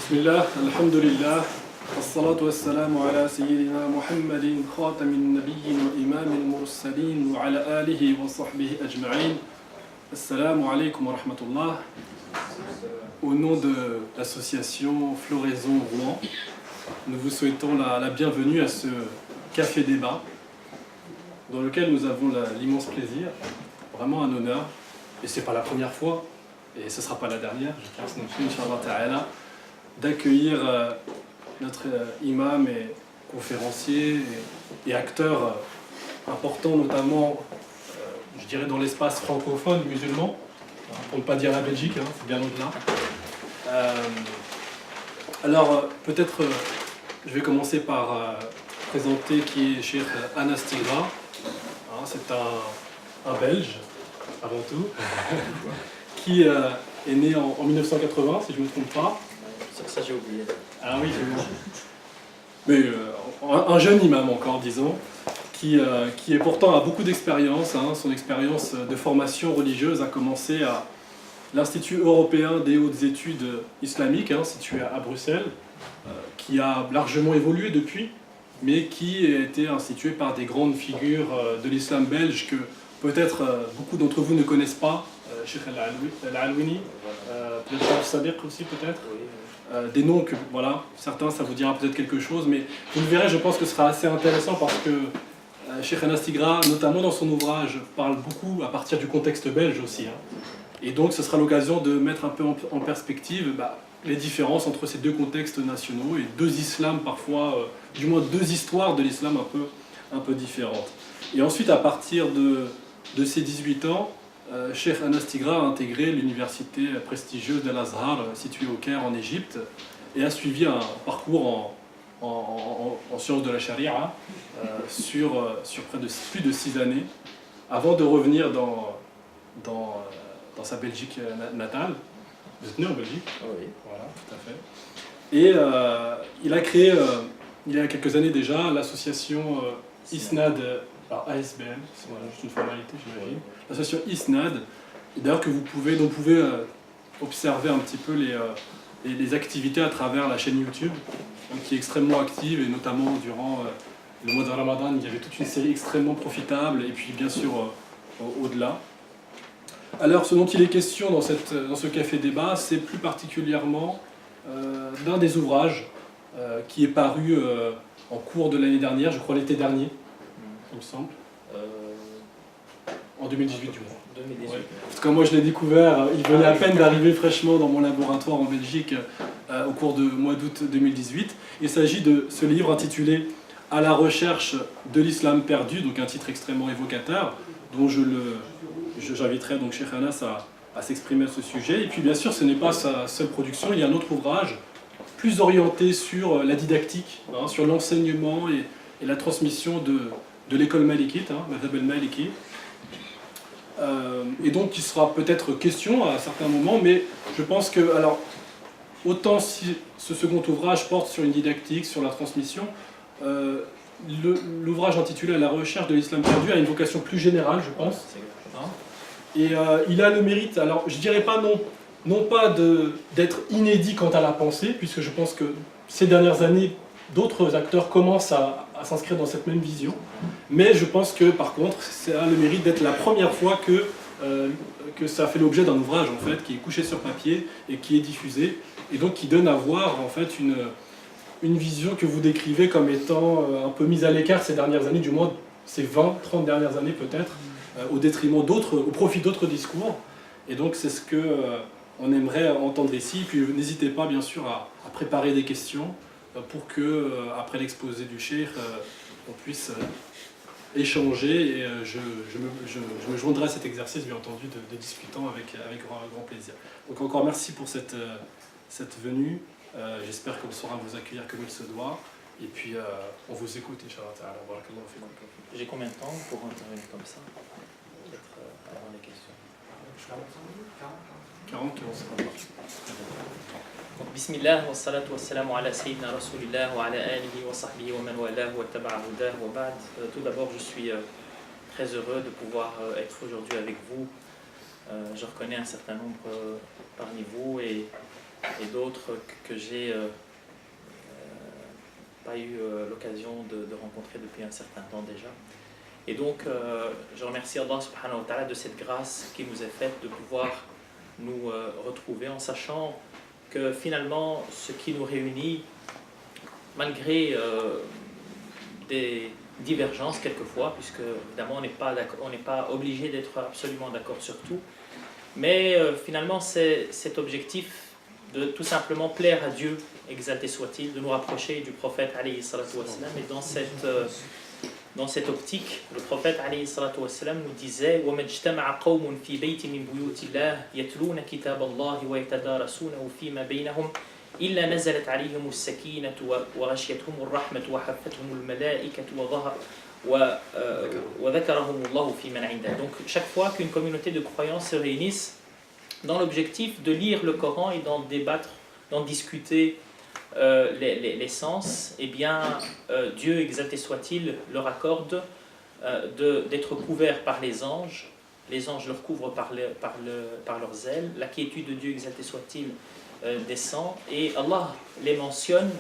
بسم الله الحمد لله والصلاة والسلام على سيدنا محمد خاتم النبيين وإمام المرسلين وعلى آله وصحبه أجمعين. Assalamu alaikum wa rahmatullah. Au nom de l'association Floraison Rouen, nous vous souhaitons la bienvenue à ce café débat dans lequel nous avons l'immense plaisir, vraiment un honneur, et c'est pas la première fois, et ce ne sera pas la dernière, je pense non plus, Inch'Allah Ta'ala, d'accueillir notre imam et conférencier et acteur important, notamment, je dirais, dans l'espace francophone musulman, pour ne pas dire la Belgique, hein, c'est bien au-delà. Alors, peut-être, je vais commencer par présenter qui est Cheikh Anas Tigra. C'est un Belge, avant tout, qui est né en 1980, si je ne me trompe pas. Ça j'ai oublié. Ah oui, mais un jeune imam encore, disons, qui est pourtant a beaucoup d'expérience. Son expérience de formation religieuse a commencé à l'Institut européen des hautes études islamiques, situé à Bruxelles, qui a largement évolué depuis, mais qui a été institué par des grandes figures de l'islam belge que peut-être beaucoup d'entre vous ne connaissent pas. Cheikh Al-Alwini, peut-être Sadiq aussi peut-être. Des noms que, voilà, certains ça vous dira peut-être quelque chose, mais vous le verrez, je pense que ce sera assez intéressant parce que Cheikh Anas Tigra, notamment dans son ouvrage, parle beaucoup à partir du contexte belge aussi. Et donc ce sera l'occasion de mettre un peu en perspective les différences entre ces deux contextes nationaux et deux islams parfois, du moins deux histoires de l'islam un peu différentes. Et ensuite, à partir de ses 18 ans, Cheikh Anas Tigra a intégré l'université prestigieuse d'Al-Azhar située au Caire en Égypte et a suivi un parcours en sciences de la charia sur plus de 6 années avant de revenir dans sa Belgique natale. Vous êtes né en Belgique? Oui. Voilà, tout à fait. Et il a créé, il y a quelques années déjà, l'association ISNAD, alors ASBL, c'est juste une formalité j'imagine, l'association ISNAD, d'ailleurs dont vous pouvez observer un petit peu les activités à travers la chaîne YouTube, qui est extrêmement active, et notamment durant le mois de Ramadan, il y avait toute une série extrêmement profitable, et puis bien sûr au-delà. Alors ce dont il est question dans ce café débat, c'est plus particulièrement d'un des ouvrages qui est paru en cours de l'année dernière, je crois l'été dernier, il me semble. En 2018 du moins. 2018. Ouais. Parce que moi je l'ai découvert, il venait à peine d'arriver fraîchement dans mon laboratoire en Belgique au cours du mois d'août 2018. Il s'agit de ce livre intitulé « À la recherche de l'islam perdu », donc un titre extrêmement évocateur, dont j'inviterai donc Cheikh Anas à s'exprimer à ce sujet. Et puis bien sûr ce n'est pas sa seule production, il y a un autre ouvrage plus orienté sur la didactique, sur l'enseignement et la transmission de l'école malikite, Madhab al-Maliki. Et donc il sera peut-être question à certains moments, mais je pense que, alors, autant si ce second ouvrage porte sur une didactique, sur la transmission, l'ouvrage intitulé « À la recherche de l'islam perdu » a une vocation plus générale, je pense. Et il a le mérite, alors je dirais pas non pas d'être inédit quant à la pensée, puisque je pense que ces dernières années, d'autres acteurs commencent à s'inscrire dans cette même vision, mais je pense que par contre, ça a le mérite d'être la première fois que ça fait l'objet d'un ouvrage en fait, qui est couché sur papier et qui est diffusé, et donc qui donne à voir en fait une vision que vous décrivez comme étant un peu mise à l'écart ces dernières années, du moins ces 20-30 dernières années peut-être, au détriment d'autres, au profit d'autres discours, et donc c'est ce que on aimerait entendre ici. Puis n'hésitez pas bien sûr à préparer des questions pour que, après l'exposé du cheikh, on puisse échanger, et je me joindrai à cet exercice, bien entendu, de discutant avec grand plaisir. Donc encore merci pour cette venue, j'espère qu'on saura vous accueillir comme il se doit, et puis on vous écoute, Inch'Allah. J'ai combien de temps pour intervenir comme ça? Peut-être avant les questions. 40, c'est pas grave. Donc, Bismillah, wa salatu wa salamu ala sayyidina Rasulillah wa ala alihi wa sahbihi wa man walahu wa taba'a hudah wa ba'd. Tout d'abord, je suis très heureux de pouvoir être aujourd'hui avec vous. Je reconnais un certain nombre parmi vous, et et d'autres que j'ai pas eu l'occasion de rencontrer depuis un certain temps déjà. Et donc, je remercie Allah subhanahu wa ta'ala de cette grâce qui nous est faite de pouvoir nous retrouver en sachant que finalement, ce qui nous réunit, malgré des divergences quelquefois, puisque évidemment on n'est pas obligé d'être absolument d'accord sur tout, mais finalement c'est cet objectif de tout simplement plaire à Dieu, exalté soit-il, de nous rapprocher du prophète alayhi salatu wassalam. Et dans cette optique, le prophète alayhi salatu wassalam nous disait وَمَا اجْتَمَعَ قَوْمٌ فِي بَيْتٍ مِنْ بُيُوتِ اللَّهِ يَتْلُونَ كِتَابَ اللَّهِ وَيَتَدَارَسُونَهُ فِيمَا بَيْنَهُم إِلَّا نَزَلَتْ عَلَيْهِمُ السَّكِينَةُ وَغَشِيَتْهُمُ الرَّحْمَةُ وَحَفَّتْهُمُ الْمَلَائِكَةُ وَذَكَرَهُمُ اللَّهُ فِي مَنْ عِندَهُ. Donc chaque fois qu'une communauté de croyants se réunissent dans l'objectif de lire le Coran et d'en débattre, d'en discuter les sens, eh bien Dieu, exalté soit-il, leur accorde d'être couverts par les anges leur couvrent par leurs ailes, la quiétude de Dieu, exalté soit-il, descend, et Allah les mentionne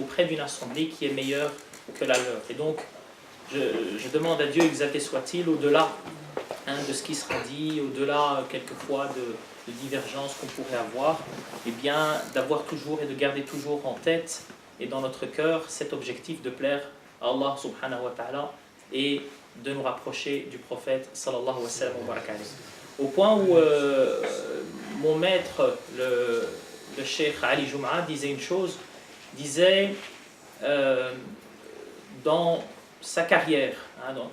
auprès d'une assemblée qui est meilleure que la leur. Et donc je demande à Dieu, exalté soit-il, au-delà de ce qui sera dit, au-delà quelquefois de divergences qu'on pourrait avoir, eh bien d'avoir toujours et de garder toujours en tête et dans notre cœur cet objectif de plaire à Allah subhanahu wa ta'ala et de nous rapprocher du prophète sallallahu wa sallam wa baraka alayhi. Au point où mon maître, le cheikh Ali Jum'a, disait une chose, disait dans sa carrière,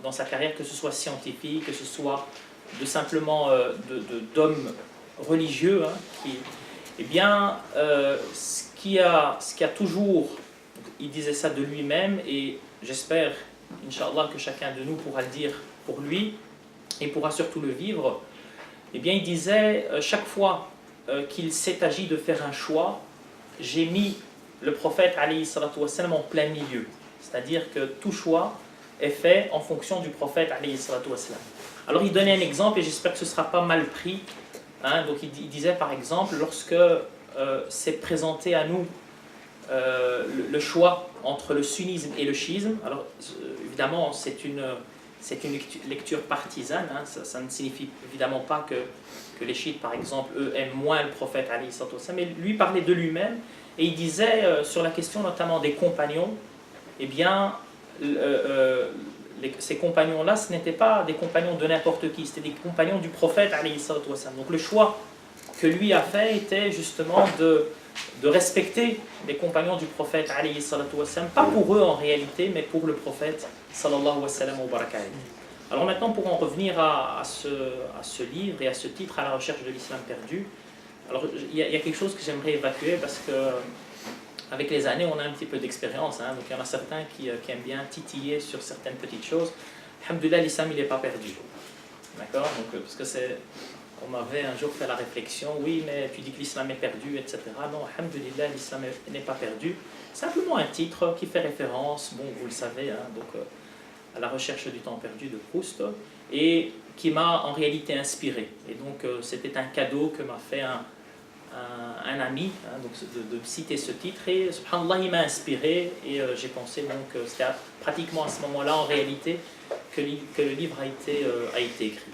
dans sa carrière, que ce soit scientifique, que ce soit de simplement d'hommes religieux, eh bien, ce qui a toujours, il disait ça de lui-même, et j'espère, Inch'Allah, que chacun de nous pourra le dire pour lui, et pourra surtout le vivre, eh bien, il disait, chaque fois qu'il s'est agi de faire un choix, j'ai mis le prophète, alayhi salatu wassalam, en plein milieu. C'est-à-dire que tout choix est fait en fonction du prophète, alayhi salatu wassalam. Alors, il donnait un exemple, et j'espère que ce ne sera pas mal pris. Donc il disait par exemple, lorsque s'est présenté à nous le choix entre le sunnisme et le chiisme, alors évidemment c'est une lecture partisane, ça ne signifie évidemment pas que les chiites par exemple, eux, aiment moins le prophète alayhi salatu wassalam, mais lui parlait de lui-même, et il disait sur la question notamment des compagnons, eh bien ces compagnons-là, ce n'étaient pas des compagnons de n'importe qui, c'était des compagnons du prophète alayhi salatu wassalam. Donc le choix que lui a fait était justement de respecter les compagnons du prophète alayhi salatu wassalam, pas pour eux en réalité, mais pour le prophète sallallahu wa sallam wa baraka alayhi. Alors maintenant, pour en revenir à ce livre et à ce titre, à la recherche de l'islam perdu, alors il y a quelque chose que j'aimerais évacuer parce que avec les années, on a un petit peu d'expérience, donc il y en a certains qui aiment bien titiller sur certaines petites choses. Alhamdoulilah, l'islam, il n'est pas perdu. D'accord? Donc, parce que on m'avait un jour fait la réflexion, oui, mais tu dis que l'islam est perdu, etc. Non, alhamdoulilah, l'islam n'est pas perdu. Simplement un titre qui fait référence, bon, vous le savez, donc, à la recherche du temps perdu de Proust, et qui m'a en réalité inspiré. Et donc, c'était un cadeau que m'a fait un ami, donc de citer ce titre, et subhanallah, il m'a inspiré, et j'ai pensé, donc c'était pratiquement à ce moment-là en réalité que le livre a été écrit.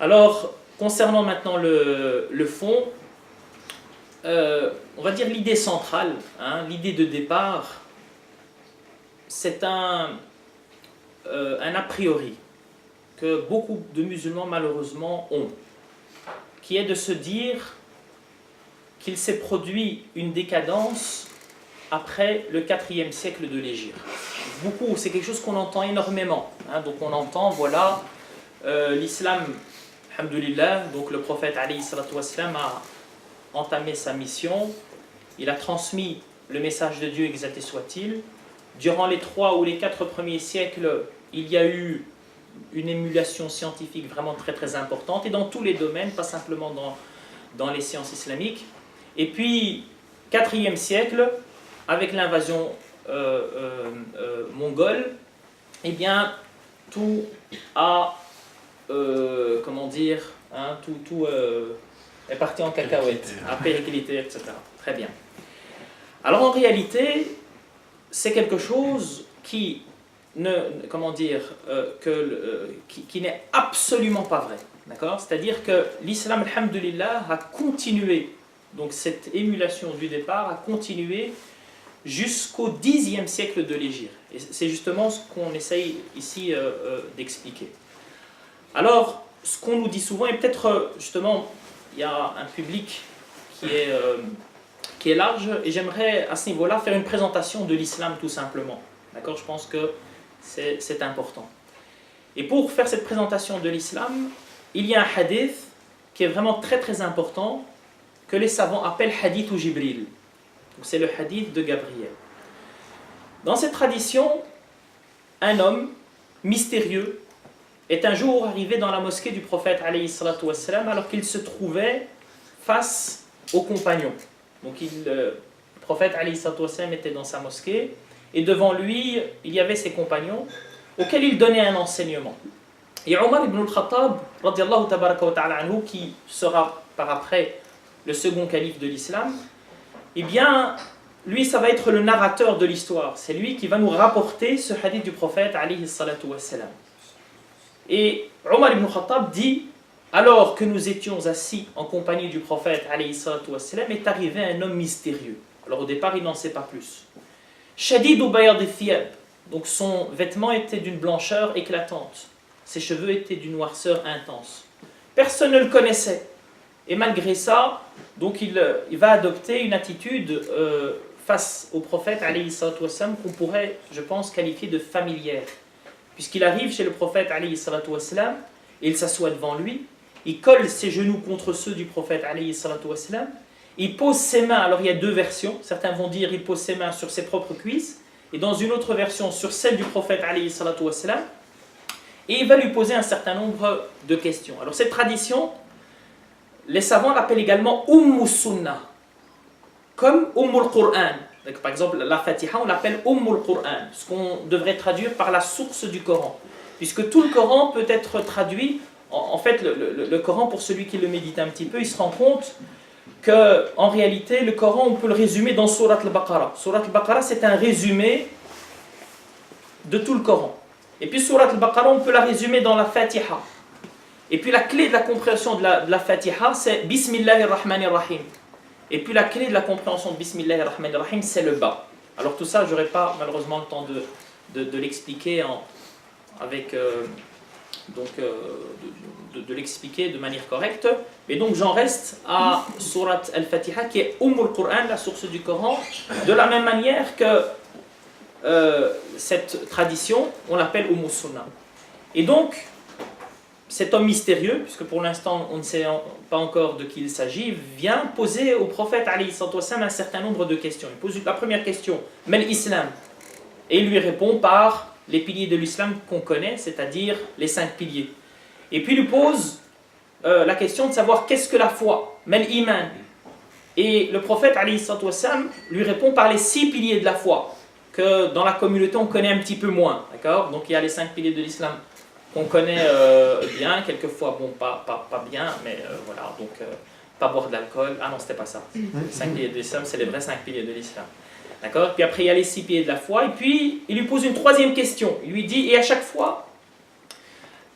Alors, concernant maintenant le fond, on va dire l'idée centrale, l'idée de départ, c'est un a priori que beaucoup de musulmans malheureusement ont, qui est de se dire qu'il s'est produit une décadence après le 4e siècle de l'Hégire. Beaucoup, c'est quelque chose qu'on entend énormément. Donc on entend, voilà, l'islam, alhamdoulilah, donc le prophète alayhi salatu wassalam a entamé sa mission, il a transmis le message de Dieu, exalté soit-il. Durant les 3 ou les 4 premiers siècles, il y a eu une émulation scientifique vraiment très très importante, et dans tous les domaines, pas simplement dans les sciences islamiques. Et puis, 4e siècle, avec l'invasion mongole, eh bien, tout a, tout est parti en cacahuète, a périclité, etc. Très bien. Alors en réalité, c'est quelque chose qui qui n'est absolument pas vrai. D'accord ? C'est-à-dire que l'islam, alhamdulillah, a continué, donc cette émulation du départ a continué jusqu'au Xe siècle de l'Hégire. Et c'est justement ce qu'on essaye ici d'expliquer. Alors, ce qu'on nous dit souvent, et peut-être justement, il y a un public qui est large, et j'aimerais à ce niveau-là faire une présentation de l'islam tout simplement. D'accord ? Je pense que c'est important. Et pour faire cette présentation de l'islam, il y a un hadith qui est vraiment très très important, que les savants appellent hadith ou Jibril. C'est le hadith de Gabriel. Dans cette tradition, un homme mystérieux est un jour arrivé dans la mosquée du prophète alayhi salatu wassalam, alors qu'il se trouvait face aux compagnons. Donc le prophète alayhi salatu wassalam était dans sa mosquée et devant lui il y avait ses compagnons auxquels il donnait un enseignement. Et Omar ibn al-Khattab, radiallahu tabaraka wa ta'ala anhu, qui sera par après le second calife de l'islam, eh bien, lui, ça va être le narrateur de l'histoire. C'est lui qui va nous rapporter ce hadith du prophète, alayhi salatu wassalam. Et Omar ibn Khattab dit, alors que nous étions assis en compagnie du prophète, alayhi salatu wassalam, est arrivé un homme mystérieux. Alors au départ, il n'en sait pas plus. Shadidu bayad al-thiyab, donc son vêtement était d'une blancheur éclatante. Ses cheveux étaient d'une noirceur intense. Personne ne le connaissait. Et malgré ça, donc il va adopter une attitude face au prophète alayhi salatu wassalam qu'on pourrait, je pense, qualifier de familière. Puisqu'il arrive chez le prophète alayhi salatu wassalam, et il s'assoit devant lui, il colle ses genoux contre ceux du prophète alayhi salatu wassalam, il pose ses mains, alors il y a deux versions, certains vont dire il pose ses mains sur ses propres cuisses, et dans une autre version sur celle du prophète alayhi salatu wassalam, et il va lui poser un certain nombre de questions. Alors cette tradition, les savants l'appellent également Sunnah, comme Qur'an. Par exemple, la Fatiha, on l'appelle Qur'an, ce qu'on devrait traduire par la source du Coran. Puisque tout le Coran peut être traduit, en fait, le Coran, pour celui qui le médite un petit peu, il se rend compte qu'en réalité, le Coran, on peut le résumer dans Surat al-Baqarah. Surat al-Baqarah, c'est un résumé de tout le Coran. Et puis Surat al-Baqarah, on peut la résumer dans la Fatiha. Et puis la clé de la compréhension de la Fatiha, c'est Bismillahir Rahmanir Rahim. Et puis la clé de la compréhension de Bismillahir Rahmanir Rahim, c'est le bas. Alors tout ça, je n'aurai pas malheureusement le temps de l'expliquer de l'expliquer de manière correcte. Et donc j'en reste à Surat al-Fatiha, qui est Qur'an, la source du Coran, de la même manière que cette tradition, on l'appelle Sunnah. Et donc, cet homme mystérieux, puisque pour l'instant on ne sait pas encore de qui il s'agit, vient poser au prophète alayhi salatu wassalam un certain nombre de questions. Il pose la première question, Mal Islam, et il lui répond par les piliers de l'islam qu'on connaît, c'est-à-dire les 5 piliers. Et puis il lui pose la question de savoir qu'est-ce que la foi, Mal Iman. Et le prophète alayhi salatu wassalam lui répond par les 6 piliers de la foi, que dans la communauté on connaît un petit peu moins. D'accord ? Donc il y a les 5 piliers de l'islam qu'on connaît bien, quelquefois, bon, pas bien, mais voilà, donc pas boire de l'alcool. Ah non, c'était pas ça. Les 5 piliers de l'islam, c'est les vrais 5 piliers de l'islam. D'accord ? Puis après, il y a les 6 piliers de la foi, et puis il lui pose une troisième question. Il lui dit, et à chaque fois,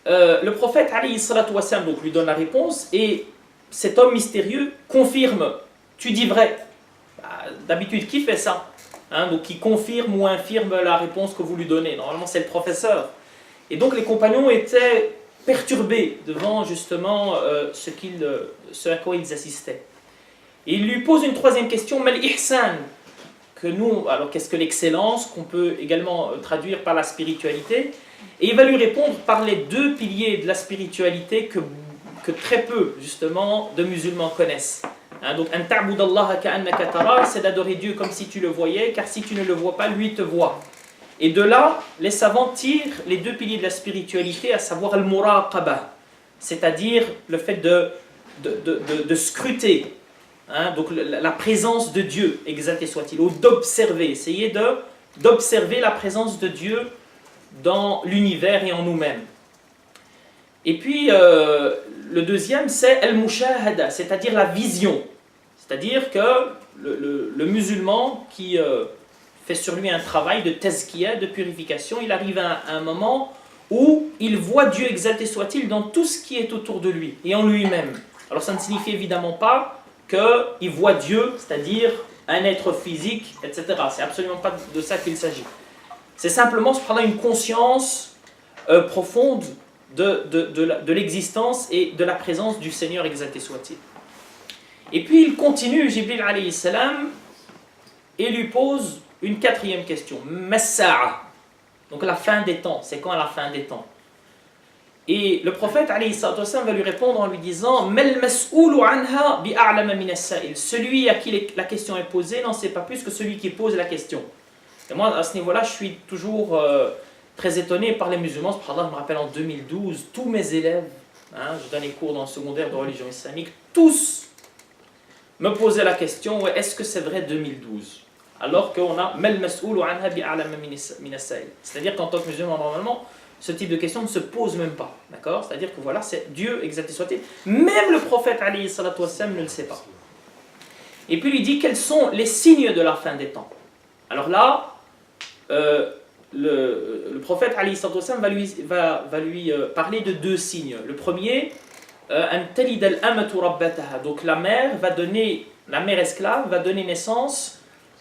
le prophète, alayhi salatu wassalam, donc lui donne la réponse, et cet homme mystérieux confirme, tu dis vrai. D'habitude, qui fait ça ? Donc qui confirme ou infirme la réponse que vous lui donnez. Normalement, c'est le professeur. Et donc les compagnons étaient perturbés devant justement ce à quoi ils assistaient. Et il lui pose une troisième question, Mal Ihsan, que nous, alors qu'est-ce que l'excellence, qu'on peut également traduire par la spiritualité, et il va lui répondre par les 2 piliers de la spiritualité que très peu justement de musulmans connaissent. Donc, an ta'budallaha ka'annaka tara, c'est d'adorer Dieu comme si tu le voyais, car si tu ne le vois pas, lui te voit. Et de là, les savants tirent les 2 piliers de la spiritualité, à savoir al-muraqaba, c'est-à-dire le fait de scruter, donc la présence de Dieu, exalté soit-il, ou d'observer, essayer d'observer la présence de Dieu dans l'univers et en nous-mêmes. Et puis, le deuxième, c'est al-mushahada, c'est-à-dire la vision. C'est-à-dire que le musulman qui fait sur lui un travail de tazkiyah, de purification, il arrive à un moment où il voit Dieu exalté soit-il dans tout ce qui est autour de lui et en lui-même. Alors ça ne signifie évidemment pas qu'il voit Dieu, c'est-à-dire un être physique, etc. C'est absolument pas de ça qu'il s'agit. C'est simplement une conscience profonde de l'existence et de la présence du Seigneur exalté soit-il. Et puis il continue, Jibril alayhi salam, et lui pose une quatrième question. Massa'a. Donc la fin des temps. C'est quand la fin des temps? Et le prophète alayhi salam va lui répondre en lui disant Mal mas'oulu anha bi'a'lama min as-sa'il. Celui à qui la question est posée n'en sait pas plus que celui qui pose la question. Et moi, à ce niveau-là, je suis toujours très étonné par les musulmans. Subhanallah, je me rappelle en 2012, tous mes élèves, je donne des cours dans le secondaire de religion islamique, tous me posaient la question est-ce que c'est vrai 2012? Alors qu'on a Mal mas'oulu anha bi'a'lama min as-sa'il. C'est-à-dire qu'en tant que musulman, normalement, ce type de question ne se pose même pas. D'accord? C'est-à-dire que voilà, c'est Dieu exalté soit-il. Même le prophète alayhi salatu wassalam ne le sait pas. Et puis il lui dit quels sont les signes de la fin des temps. Alors là, le prophète alayhi salatu wassalam va lui parler de deux signes. Le premier, donc la mère esclave va donner naissance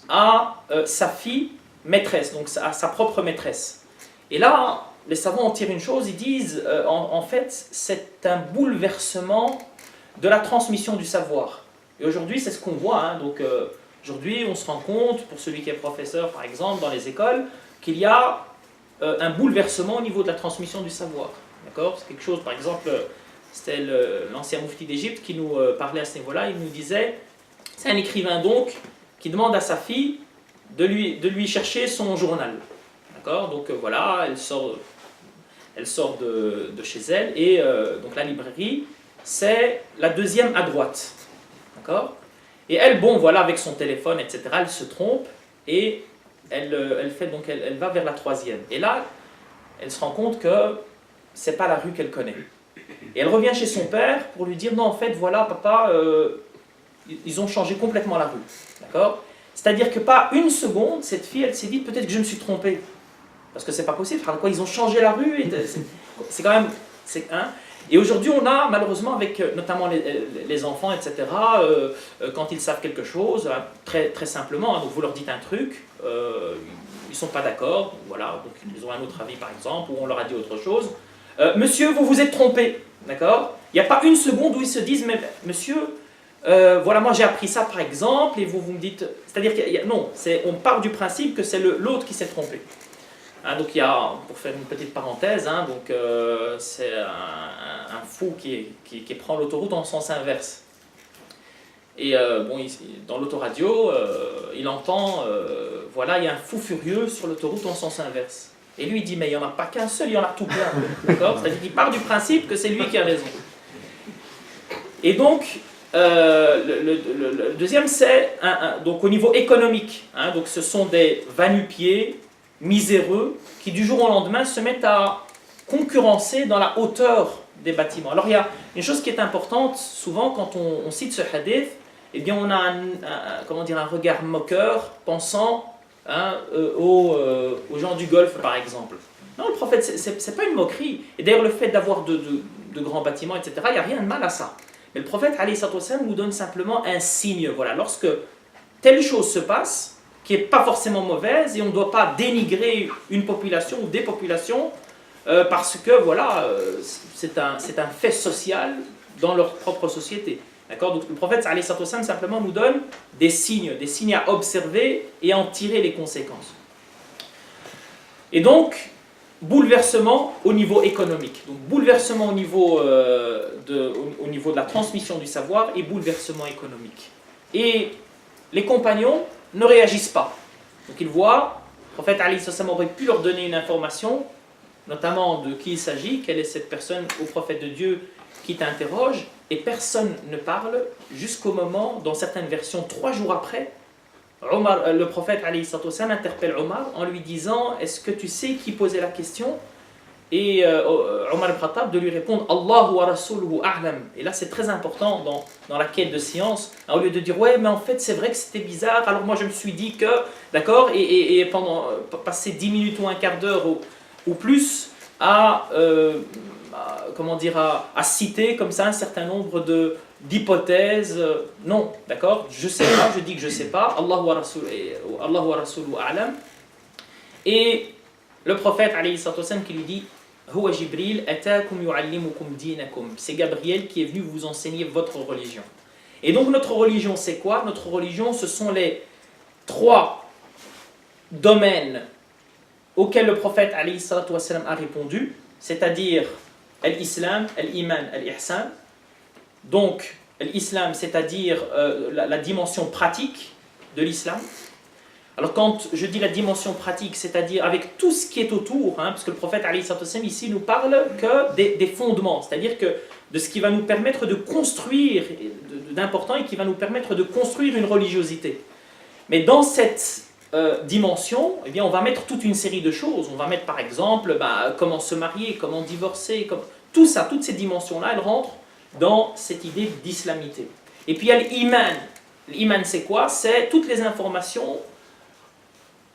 à sa fille maîtresse, donc à sa propre maîtresse. Et là, les savants en tirent une chose, ils disent en fait c'est un bouleversement de la transmission du savoir. Et aujourd'hui c'est ce qu'on voit, donc aujourd'hui on se rend compte, pour celui qui est professeur par exemple dans les écoles, qu'il y a un bouleversement au niveau de la transmission du savoir. D'accord? C'est quelque chose, par exemple, c'était l'ancien moufti d'Égypte qui nous parlait à ce niveau-là, il nous disait, c'est un écrivain donc qui demande à sa fille de lui chercher son journal. D'accord? Donc voilà, elle sort de chez elle et donc la librairie, c'est la deuxième à droite. D'accord? Et elle, bon voilà, avec son téléphone, etc., elle se trompe et elle va vers la troisième. Et là, elle se rend compte que c'est pas la rue qu'elle connaît. Et elle revient chez son père pour lui dire non, en fait, voilà, papa, ils ont changé complètement la rue. D'accord? C'est-à-dire que pas une seconde, cette fille, elle s'est dit peut-être que je me suis trompée. Parce que c'est pas possible. Quoi, ils ont changé la rue. C'est quand même. Et aujourd'hui, on a malheureusement avec notamment les enfants, etc. Quand ils savent quelque chose, très très simplement. Donc vous leur dites un truc, ils sont pas d'accord. Voilà, donc ils ont un autre avis par exemple, ou on leur a dit autre chose. Monsieur, vous vous êtes trompé, d'accord? Il n'y a pas une seconde où ils se disent mais monsieur. Voilà, moi j'ai appris ça par exemple, et vous me dites. C'est-à-dire non, on part du principe que c'est l'autre qui s'est trompé. Donc il y a, pour faire une petite parenthèse, c'est un fou qui prend l'autoroute en sens inverse. Et dans l'autoradio, il entend, voilà, il y a un fou furieux sur l'autoroute en sens inverse. Et lui il dit, mais il n'y en a pas qu'un seul, il y en a tout plein. D'accord? C'est-à-dire qu'il part du principe que c'est lui qui a raison. Et donc, le deuxième, c'est donc au niveau économique. Donc ce sont des va-nu-pieds miséreux qui du jour au lendemain se mettent à concurrencer dans la hauteur des bâtiments. Alors il y a une chose qui est importante, souvent quand on cite ce hadith, eh bien on a un regard moqueur, pensant aux gens du Golfe par exemple. Non, le prophète, c'est pas une moquerie. Et d'ailleurs le fait d'avoir de grands bâtiments, etc., il n'y a rien de mal à ça. Mais le prophète alayhi sallam nous donne simplement un signe. Voilà, lorsque telle chose se passe, qui n'est pas forcément mauvaise, et on ne doit pas dénigrer une population ou des populations parce que voilà, c'est un fait social dans leur propre société. D'accord? Donc le prophète alayhi sallam simplement nous donne des signes à observer et à en tirer les conséquences. Et donc, bouleversement au niveau économique. Donc bouleversement au niveau de la transmission du savoir et bouleversement économique. Et les compagnons ne réagissent pas. Donc ils voient, le prophète alayhi sallam aurait pu leur donner une information, notamment de qui il s'agit, quelle est cette personne au prophète de Dieu qui t'interroge, et personne ne parle jusqu'au moment, dans certaines versions, 3 jours après, le prophète alayhi sallam interpelle Omar en lui disant « Est-ce que tu sais qui posait la question ?» et Omar ibn Khattab de lui répondre Allahu wa rasuluhu a'lam. Et là c'est très important dans la quête de science, au lieu de dire ouais mais en fait c'est vrai que c'était bizarre, alors moi je me suis dit que, d'accord, et pendant passer 10 minutes ou un quart d'heure ou plus comment dire, à citer comme ça un certain nombre d'hypothèses. Non, d'accord, je sais pas, je dis que je sais pas, Allahu wa rasuluhu a'lam. Et le prophète alayhi salatu wassalam qui lui dit Huwa Jibril atakum yu'allimukum dinakum. C'est Gabriel qui est venu vous enseigner votre religion. Et donc notre religion c'est quoi? Notre religion ce sont les 3 domaines auxquels le prophète alayhi salatu wassalam a répondu, c'est-à-dire l'islam, l'iman, l'ihsan. Donc l'islam c'est-à-dire la dimension pratique de l'islam. Alors quand je dis la dimension pratique, c'est-à-dire avec tout ce qui est autour, parce que le prophète alayhi salatu wassalam ici nous parle que des fondements, c'est-à-dire que de ce qui va nous permettre de construire, d'important et qui va nous permettre de construire une religiosité. Mais dans cette dimension, eh bien, on va mettre toute une série de choses. On va mettre par exemple comment se marier, comment divorcer, tout ça, toutes ces dimensions-là, elles rentrent dans cette idée d'islamité. Et puis il y a l'iman. L'iman c'est quoi? C'est toutes les informations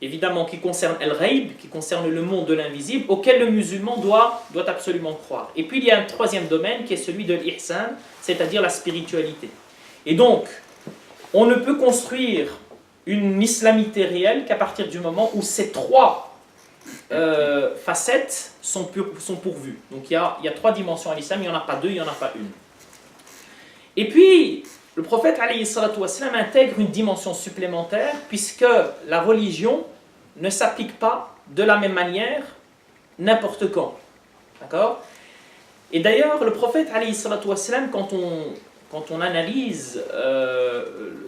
évidemment qui concerne El-Ghaib, qui concerne le monde de l'invisible, auquel le musulman doit absolument croire. Et puis il y a un 3e domaine qui est celui de l'ihsan, c'est-à-dire la spiritualité. Et donc, on ne peut construire une islamité réelle qu'à partir du moment où ces 3 facettes sont pourvues. Donc il y a 3 dimensions à l'islam, il n'y en a pas 2, il n'y en a pas une. Et puis, le prophète alayhi salatu wassalam intègre une dimension supplémentaire puisque la religion ne s'applique pas de la même manière n'importe quand. D'accord? Et d'ailleurs, le prophète alayhi salatu wassalam, quand on analyse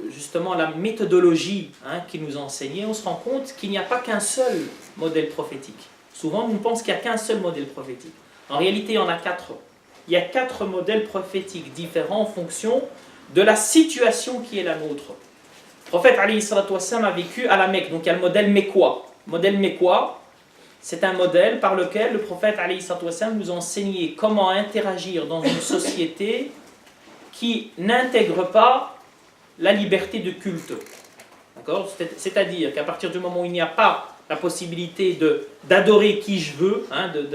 justement la méthodologie qu'il nous a enseignée, on se rend compte qu'il n'y a pas qu'un seul modèle prophétique. Souvent, on pense qu'il n'y a qu'un seul modèle prophétique. En réalité, il y en a 4. Il y a 4 modèles prophétiques différents en fonction de la situation qui est la nôtre. Le prophète alayhi salatu wassalam a vécu à la Mecque, donc il y a le modèle mécois. Le modèle mécois, c'est un modèle par lequel le prophète alayhi salatu wassalam nous a enseigné comment interagir dans une société qui n'intègre pas la liberté de culte. D'accord? C'est-à-dire qu'à partir du moment où il n'y a pas la possibilité d'adorer qui je veux,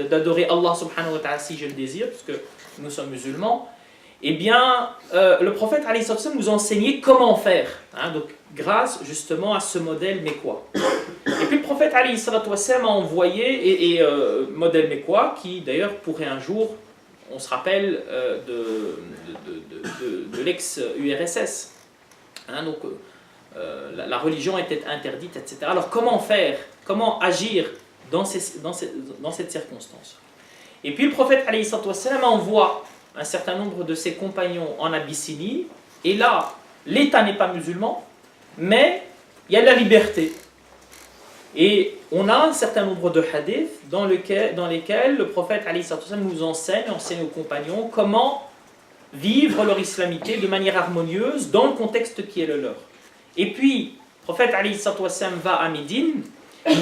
d'adorer Allah subhanahu wa ta'ala si je le désire, puisque nous sommes musulmans, eh bien, le prophète alayhi salatu wassalam nous a enseigné comment faire, donc grâce justement à ce modèle mécois. Et puis le prophète alayhi salatu wassalam a envoyé, modèle mécois, qui d'ailleurs pourrait un jour, on se rappelle de l'ex-URSS, donc la religion était interdite, etc. Alors comment faire, comment agir dans cette circonstance? Et puis le prophète alayhi salatu wassalam envoie un certain nombre de ses compagnons en Abyssinie, et là, l'État n'est pas musulman, mais il y a la liberté. Et on a un certain nombre de hadiths dans lesquels le prophète alayhi salatu wassalam nous enseigne aux compagnons comment vivre leur islamité de manière harmonieuse dans le contexte qui est le leur. Et puis, le prophète alayhi salatu wassalam va à Médine,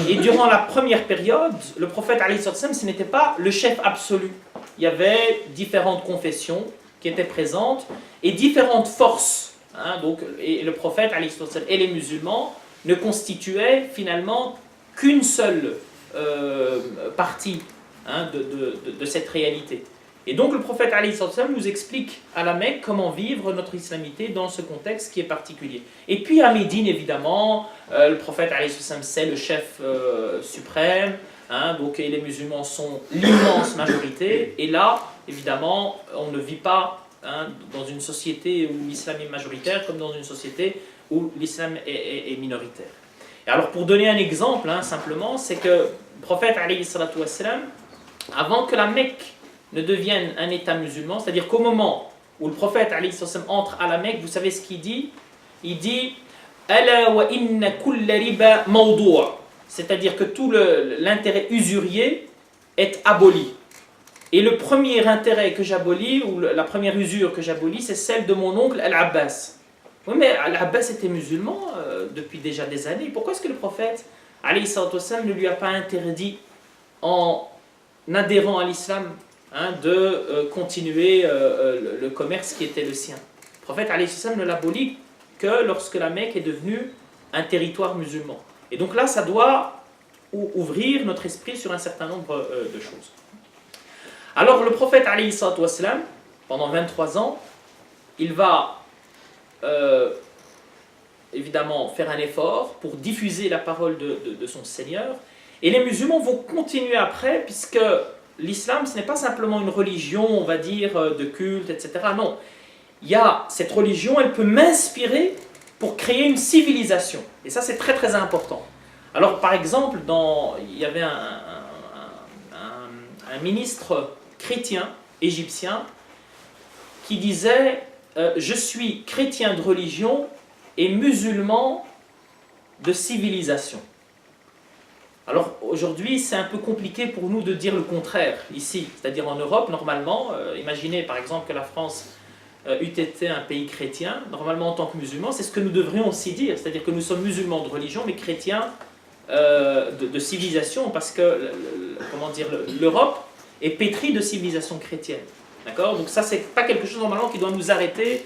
et durant la première période, le prophète alayhi salatu wassalam, ce n'était pas le chef absolu. Il y avait différentes confessions qui étaient présentes et différentes forces. Et le prophète alayhi salatu wassalam, et les musulmans ne constituaient finalement qu'une seule partie de cette réalité. Et donc le prophète alayhi salatu wassalam nous explique à la Mecque comment vivre notre islamité dans ce contexte qui est particulier. Et puis à Médine évidemment, le prophète alayhi salatu wassalam c'est le chef suprême, donc, et les musulmans sont l'immense majorité. Et là, évidemment, on ne vit pas dans une société où l'islam est majoritaire comme dans une société où l'islam est minoritaire. Et alors pour donner un exemple, simplement, c'est que le prophète alayhi salatu wassalam, avant que la Mecque ne devienne un État musulman, c'est-à-dire qu'au moment où le prophète alayhi salatu wassalam entre à la Mecque, vous savez ce qu'il dit? Il dit « Ala wa inna kulla riba mawdu'a » c'est-à-dire que tout l'intérêt usurier est aboli. Et le premier intérêt que j'abolis, ou la première usure que j'abolis, c'est celle de mon oncle Al-Abbas. Oui, mais Al-Abbas était musulman depuis déjà des années. Pourquoi est-ce que le prophète alayhi salatu wassalam, ne lui a pas interdit en adhérent à l'islam de continuer le commerce qui était le sien. Le prophète alayhi salam ne l'abolit que lorsque la Mecque est devenue un territoire musulman. Et donc là, ça doit ouvrir notre esprit sur un certain nombre de choses. Alors le prophète alayhi salam, pendant 23 ans, il va évidemment faire un effort pour diffuser la parole de son Seigneur. Et les musulmans vont continuer après, puisque l'islam, ce n'est pas simplement une religion, on va dire, de culte, etc. Non, il y a cette religion, elle peut m'inspirer pour créer une civilisation. Et ça, c'est très très important. Alors, par exemple, il y avait un ministre chrétien, égyptien, qui disait « Je suis chrétien de religion et musulman de civilisation ». Alors aujourd'hui, c'est un peu compliqué pour nous de dire le contraire ici. C'est-à-dire en Europe, normalement, imaginez par exemple que la France eût été un pays chrétien, normalement en tant que musulman, c'est ce que nous devrions aussi dire. C'est-à-dire que nous sommes musulmans de religion, mais chrétiens de civilisation, parce que l'Europe est pétrie de civilisation chrétienne. D'accord ? Donc ça, c'est pas quelque chose normalement qui doit nous arrêter.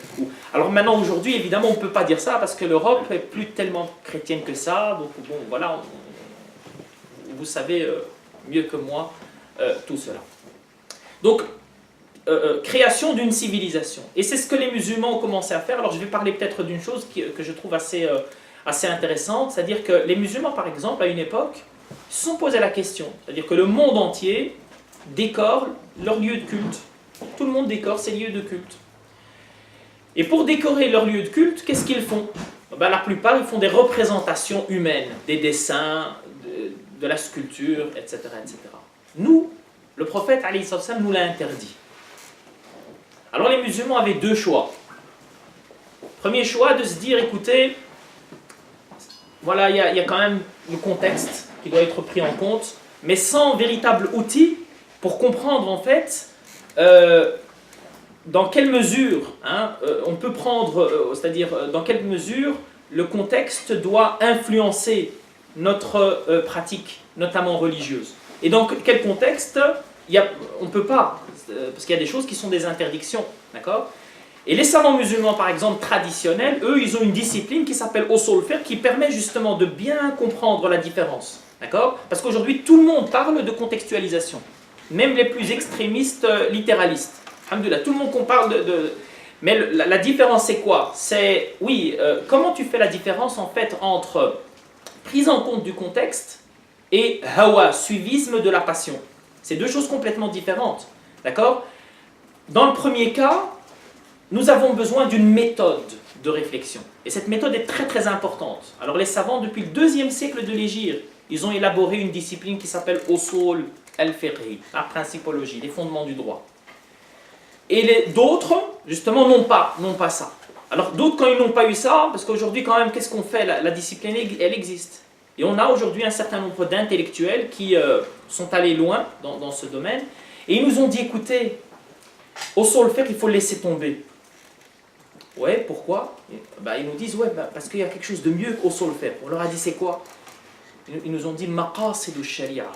Alors maintenant, aujourd'hui, évidemment, on ne peut pas dire ça, parce que l'Europe est plus tellement chrétienne que ça. Donc bon, voilà, vous savez mieux que moi tout cela. Donc, création d'une civilisation. Et c'est ce que les musulmans ont commencé à faire. Alors je vais parler peut-être d'une chose que je trouve assez intéressante, c'est-à-dire que les musulmans, par exemple, à une époque, se sont posé la question. C'est-à-dire que le monde entier décore leur lieu de culte. Tout le monde décore ses lieux de culte. Et pour décorer leurs lieux de culte, qu'est-ce qu'ils font ? Ben, la plupart, ils font des représentations humaines, des dessins, de la sculpture, etc., etc. Nous, le prophète alayhi salam nous l'a interdit. Alors les musulmans avaient deux choix. Premier choix, de se dire, écoutez, voilà, il y a quand même le contexte qui doit être pris en compte, mais sans véritable outil pour comprendre en fait dans quelle mesure on peut prendre, c'est-à-dire dans quelle mesure le contexte doit influencer notre pratique, notamment religieuse. Et dans quel contexte on ne peut pas, parce qu'il y a des choses qui sont des interdictions, d'accord ? Et les savants musulmans, par exemple, traditionnels, eux, ils ont une discipline qui s'appelle usul fiqh, qui permet justement de bien comprendre la différence, d'accord ? Parce qu'aujourd'hui, tout le monde parle de contextualisation, même les plus extrémistes littéralistes. Alhamdoulilah, tout le monde parle de... Mais la différence, c'est quoi ? C'est, oui, comment tu fais la différence, en fait, entre prise en compte du contexte et hawa, suivisme de la passion. C'est deux choses complètement différentes, d'accord ? Dans le premier cas, nous avons besoin d'une méthode de réflexion. Et cette méthode est très très importante. Alors les savants, depuis le 2e siècle de l'Hégire, ils ont élaboré une discipline qui s'appelle Usul al-Fiqh, la principologie, les fondements du droit. Et d'autres, justement, n'ont pas ça. Alors d'autres, quand ils n'ont pas eu ça, parce qu'aujourd'hui quand même, qu'est-ce qu'on fait ? La discipline, elle existe. Et on a aujourd'hui un certain nombre d'intellectuels qui sont allés loin dans ce domaine. Et ils nous ont dit, écoutez, Usul al-Fiqh, il faut le laisser tomber. Ouais, pourquoi ? Ils nous disent, parce qu'il y a quelque chose de mieux qu'usul al-fiqh. On leur a dit, c'est quoi ? Ils nous ont dit, maqasid al-sharia,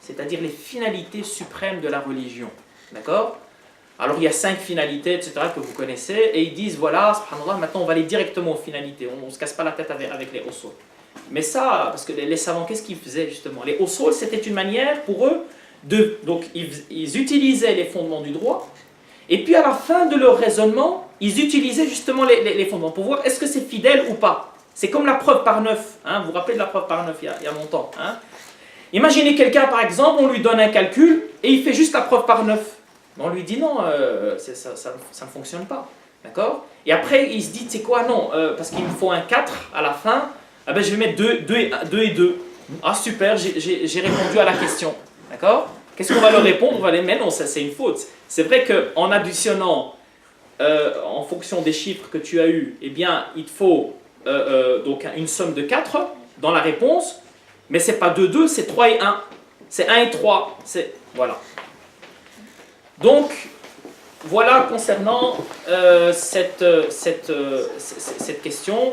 c'est-à-dire les finalités suprêmes de la religion. D'accord ? Alors il y a 5 finalités, etc., que vous connaissez, et ils disent, voilà, subhanallah, maintenant on va aller directement aux finalités, on ne se casse pas la tête avec les usul. Mais ça, parce que les savants, qu'est-ce qu'ils faisaient justement ? Les usul, c'était une manière pour eux donc ils utilisaient les fondements du droit, et puis à la fin de leur raisonnement, ils utilisaient justement les fondements pour voir est-ce que c'est fidèle ou pas. C'est comme la preuve par 9. Vous vous rappelez de la preuve par 9 il y a longtemps. Imaginez quelqu'un, par exemple, on lui donne un calcul et il fait juste la preuve par 9. On lui dit non, ça ne fonctionne pas. D'accord ? Et après, il se dit, c'est quoi ? Non, parce qu'il me faut un 4 à la fin, je vais mettre 2 et 2. Ah super, j'ai répondu à la question. D'accord ? Qu'est-ce qu'on va leur répondre ? On va les mettre, non, ça c'est une faute. C'est vrai qu'en additionnant en fonction des chiffres que tu as eus, eh bien, il te faut donc une somme de 4 dans la réponse, mais c'est pas 2, 2, c'est 3 et 1. C'est 1 et 3. Voilà. Donc, voilà concernant cette question.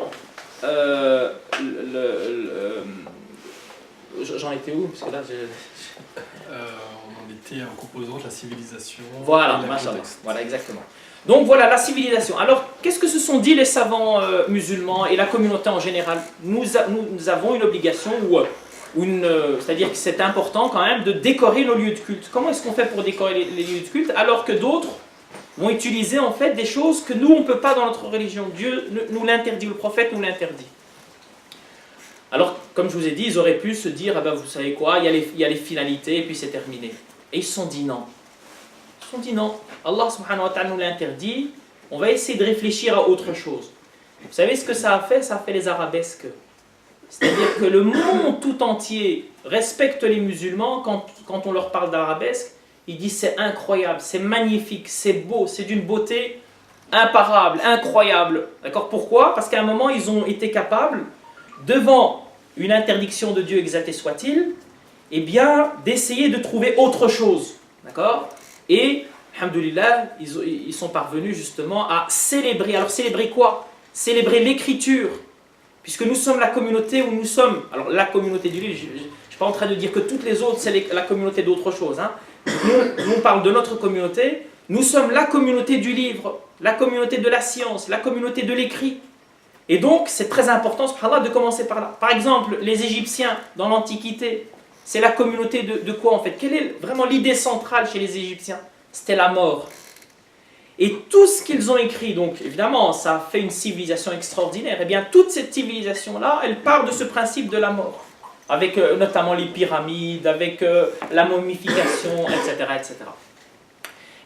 J'en étais où ? Parce que là, on en était en composante la civilisation. Voilà, et le machallah. contexte. Voilà, exactement. Donc voilà la civilisation. Alors, qu'est-ce que se sont dit les savants musulmans et la communauté en général? Nous avons une obligation, c'est-à-dire que c'est important quand même de décorer nos lieux de culte. Comment est-ce qu'on fait pour décorer les lieux de culte alors que d'autres vont utiliser en fait des choses que nous on ne peut pas dans notre religion? Dieu nous l'interdit, le prophète nous l'interdit. Alors, comme je vous ai dit, ils auraient pu se dire, ah ben, vous savez quoi, il y a les finalités et puis c'est terminé. Et ils se sont dit non. Ils se sont dit non. Allah subhanahu wa ta'ala nous l'interdit, on va essayer de réfléchir à autre chose. Vous savez ce que ça a fait? Ça a fait les arabesques. C'est-à-dire que le monde tout entier respecte les musulmans quand on leur parle d'arabesque. Ils disent c'est incroyable, c'est magnifique, c'est beau, c'est d'une beauté imparable, incroyable. D'accord? Pourquoi? Parce qu'à un moment, ils ont été capables, devant une interdiction de Dieu exalté soit-il, eh bien, d'essayer de trouver autre chose. D'accord? Et, alhamdoulilah, ils sont parvenus justement à célébrer. Alors, célébrer quoi? Célébrer l'écriture. Puisque nous sommes la communauté où nous sommes. Alors, la communauté du livre, je ne suis pas en train de dire que toutes les autres, c'est la communauté d'autre chose. Hein. Nous, on parle de notre communauté. Nous sommes la communauté du livre, la communauté de la science, la communauté de l'écrit. Et donc, c'est très important, subhanallah, de commencer par là. Par exemple, les Égyptiens, dans l'Antiquité, c'est la communauté de quoi en fait? Quelle est vraiment l'idée centrale chez les Égyptiens? C'était la mort. Et tout ce qu'ils ont écrit, donc évidemment, ça a fait une civilisation extraordinaire. Et bien, toute cette civilisation-là, elle part de ce principe de la mort. Avec notamment les pyramides, avec la momification, etc., etc.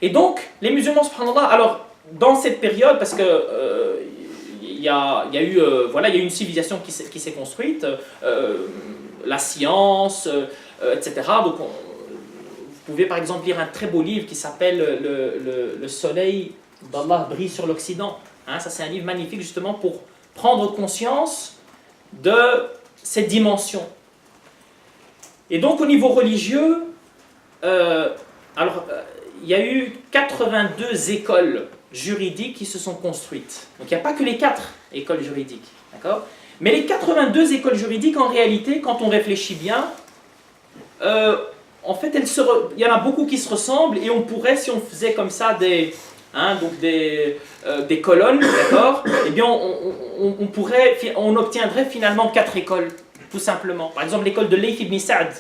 Et donc, les musulmans, subhanallah, alors, dans cette période, parce que il y a eu une civilisation qui s'est construite, la science, etc. Donc, vous pouvez par exemple lire un très beau livre qui s'appelle Le soleil d'Allah brille sur l'Occident. Hein, ça, c'est un livre magnifique justement pour prendre conscience de cette dimension. Et donc, au niveau religieux, il y a eu 82 écoles juridiques qui se sont construites. Donc il n'y a pas que les 4 écoles juridiques, d'accord? Mais les 82 écoles juridiques, en réalité, quand on réfléchit bien, en fait, il y en a beaucoup qui se ressemblent et on pourrait, si on faisait comme ça des colonnes, d'accord? Eh bien, on obtiendrait finalement 4 écoles, tout simplement. Par exemple, l'école de Layth ibn Sa'd,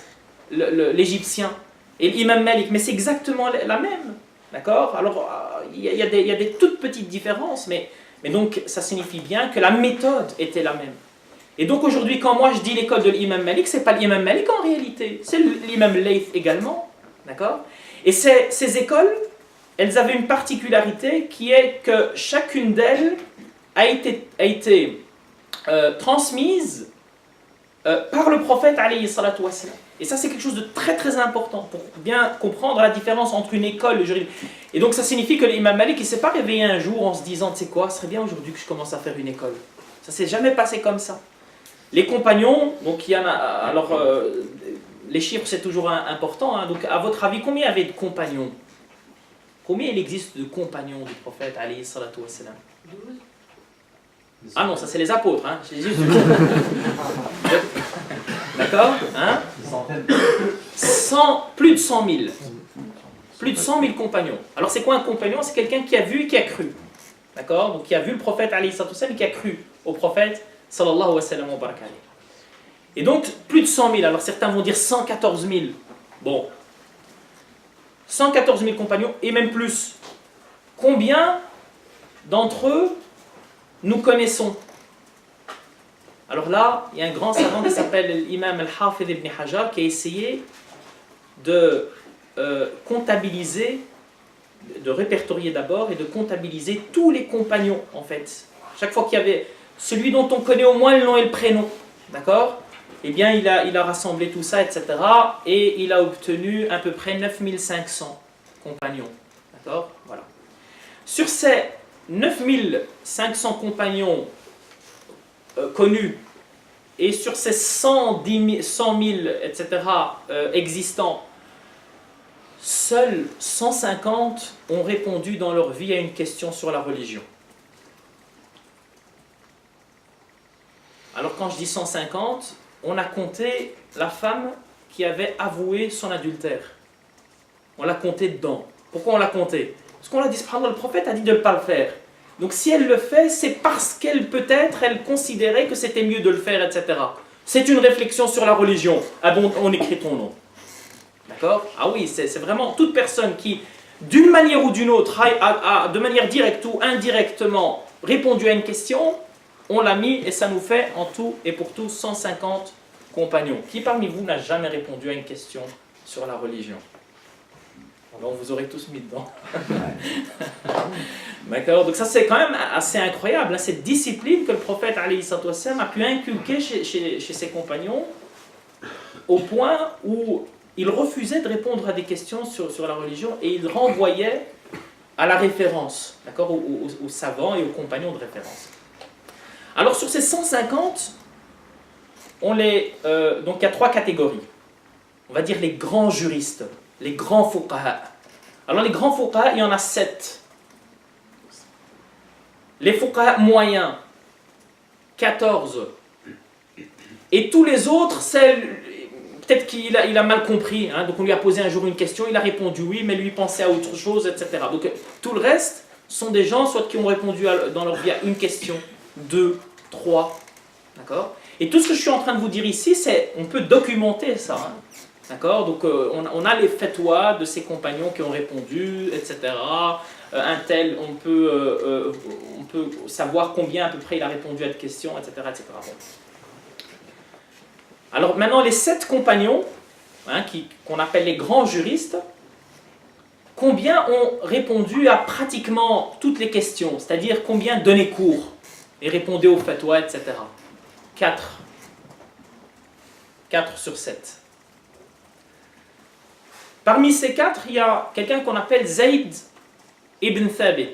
l'Égyptien, et l'imam Malik, mais c'est exactement la même. D'accord? Alors, il y a des toutes petites différences, mais donc ça signifie bien que la méthode était la même. Et donc aujourd'hui, quand moi je dis l'école de l'imam Malik, c'est pas l'imam Malik en réalité, c'est l'imam Layth également. D'accord? Et ces écoles, elles avaient une particularité qui est que chacune d'elles a été transmise par le prophète alayhi salatu wassalam. Et ça, c'est quelque chose de très très important pour bien comprendre la différence entre une école juridique. Et donc, ça signifie que l'imam Malik, il ne s'est pas réveillé un jour en se disant, tu sais quoi, ce serait bien aujourd'hui que je commence à faire une école. Ça ne s'est jamais passé comme ça. Les compagnons, donc il y en a. Alors, les chiffres, c'est toujours important. Hein, donc, à votre avis, combien il y avait de compagnons? Combien il existe de compagnons du prophète, alayhi salatu wassalam? 12. Ah non, ça c'est les apôtres. Hein. D'accord, hein? Plus de 100 000. Plus de 100 000 compagnons. Alors c'est quoi un compagnon? C'est quelqu'un qui a vu et qui a cru. D'accord? Donc qui a vu le prophète alayhi salatu wassalam et qui a cru au prophète sallallahu wa sallam wa baraka alayhi. Et donc plus de 100 000. Alors certains vont dire 114 000. Bon. 114 000 compagnons et même plus. Combien d'entre eux nous connaissons? Alors là, il y a un grand savant qui s'appelle l'imam al-Hafidh ibn Hajar qui a essayé de comptabiliser, de répertorier d'abord et de comptabiliser tous les compagnons en fait. Chaque fois qu'il y avait celui dont on connaît au moins le nom et le prénom, d'accord? Eh bien, il a rassemblé tout ça, etc. Et il a obtenu à peu près 9500 compagnons, d'accord? Voilà. Sur ces 9500 compagnons connus et sur ces 100 000, etc. Existants, seuls 150 ont répondu dans leur vie à une question sur la religion. Alors quand je dis 150, on a compté la femme qui avait avoué son adultère. On l'a compté dedans. Pourquoi on l'a compté? Parce qu'on l'a dit, subhanallah, le prophète a dit de ne pas le faire. Donc si elle le fait, c'est parce qu'elle peut-être, elle considérait que c'était mieux de le faire, etc. C'est une réflexion sur la religion. Ah bon, on écrit ton nom. D'accord? Ah oui, c'est vraiment toute personne qui, d'une manière ou d'une autre, de manière directe ou indirectement, répondu à une question, on l'a mis et ça nous fait en tout et pour tout 150 compagnons. Qui parmi vous n'a jamais répondu à une question sur la religion? Alors vous aurez tous mis dedans. D'accord? Donc ça c'est quand même assez incroyable, hein, cette discipline que le prophète alayhi salatu wassalam a pu inculquer chez ses compagnons, au point où il refusait de répondre à des questions sur la religion et il renvoyait à la référence, d'accord, aux savants et aux compagnons de référence. Alors sur ces 150, donc il y a 3 catégories. On va dire les grands juristes, les grands fuqaha. Alors les grands fuqaha, il y en a 7. Les fuqaha moyens, 14. Et tous les autres, peut-être qu'il a mal compris. Hein, donc on lui a posé un jour une question, il a répondu oui, mais lui pensait à autre chose, etc. Donc tout le reste sont des gens soit qui ont répondu dans leur vie à une question, 2, 3. D'accord? Et tout ce que je suis en train de vous dire ici, c'est on peut documenter ça. Hein. D'accord? Donc on a les fatwas de ses compagnons qui ont répondu, etc. Un tel, on peut savoir combien à peu près il a répondu à une question, etc. etc. Bon. Alors maintenant, les 7 compagnons, hein, qu'on appelle les grands juristes, combien ont répondu à pratiquement toutes les questions? C'est-à-dire combien donnaient cours et répondaient aux fatwas, etc. 4. 4 sur 7. Parmi ces 4, il y a quelqu'un qu'on appelle Zayd ibn Thabit.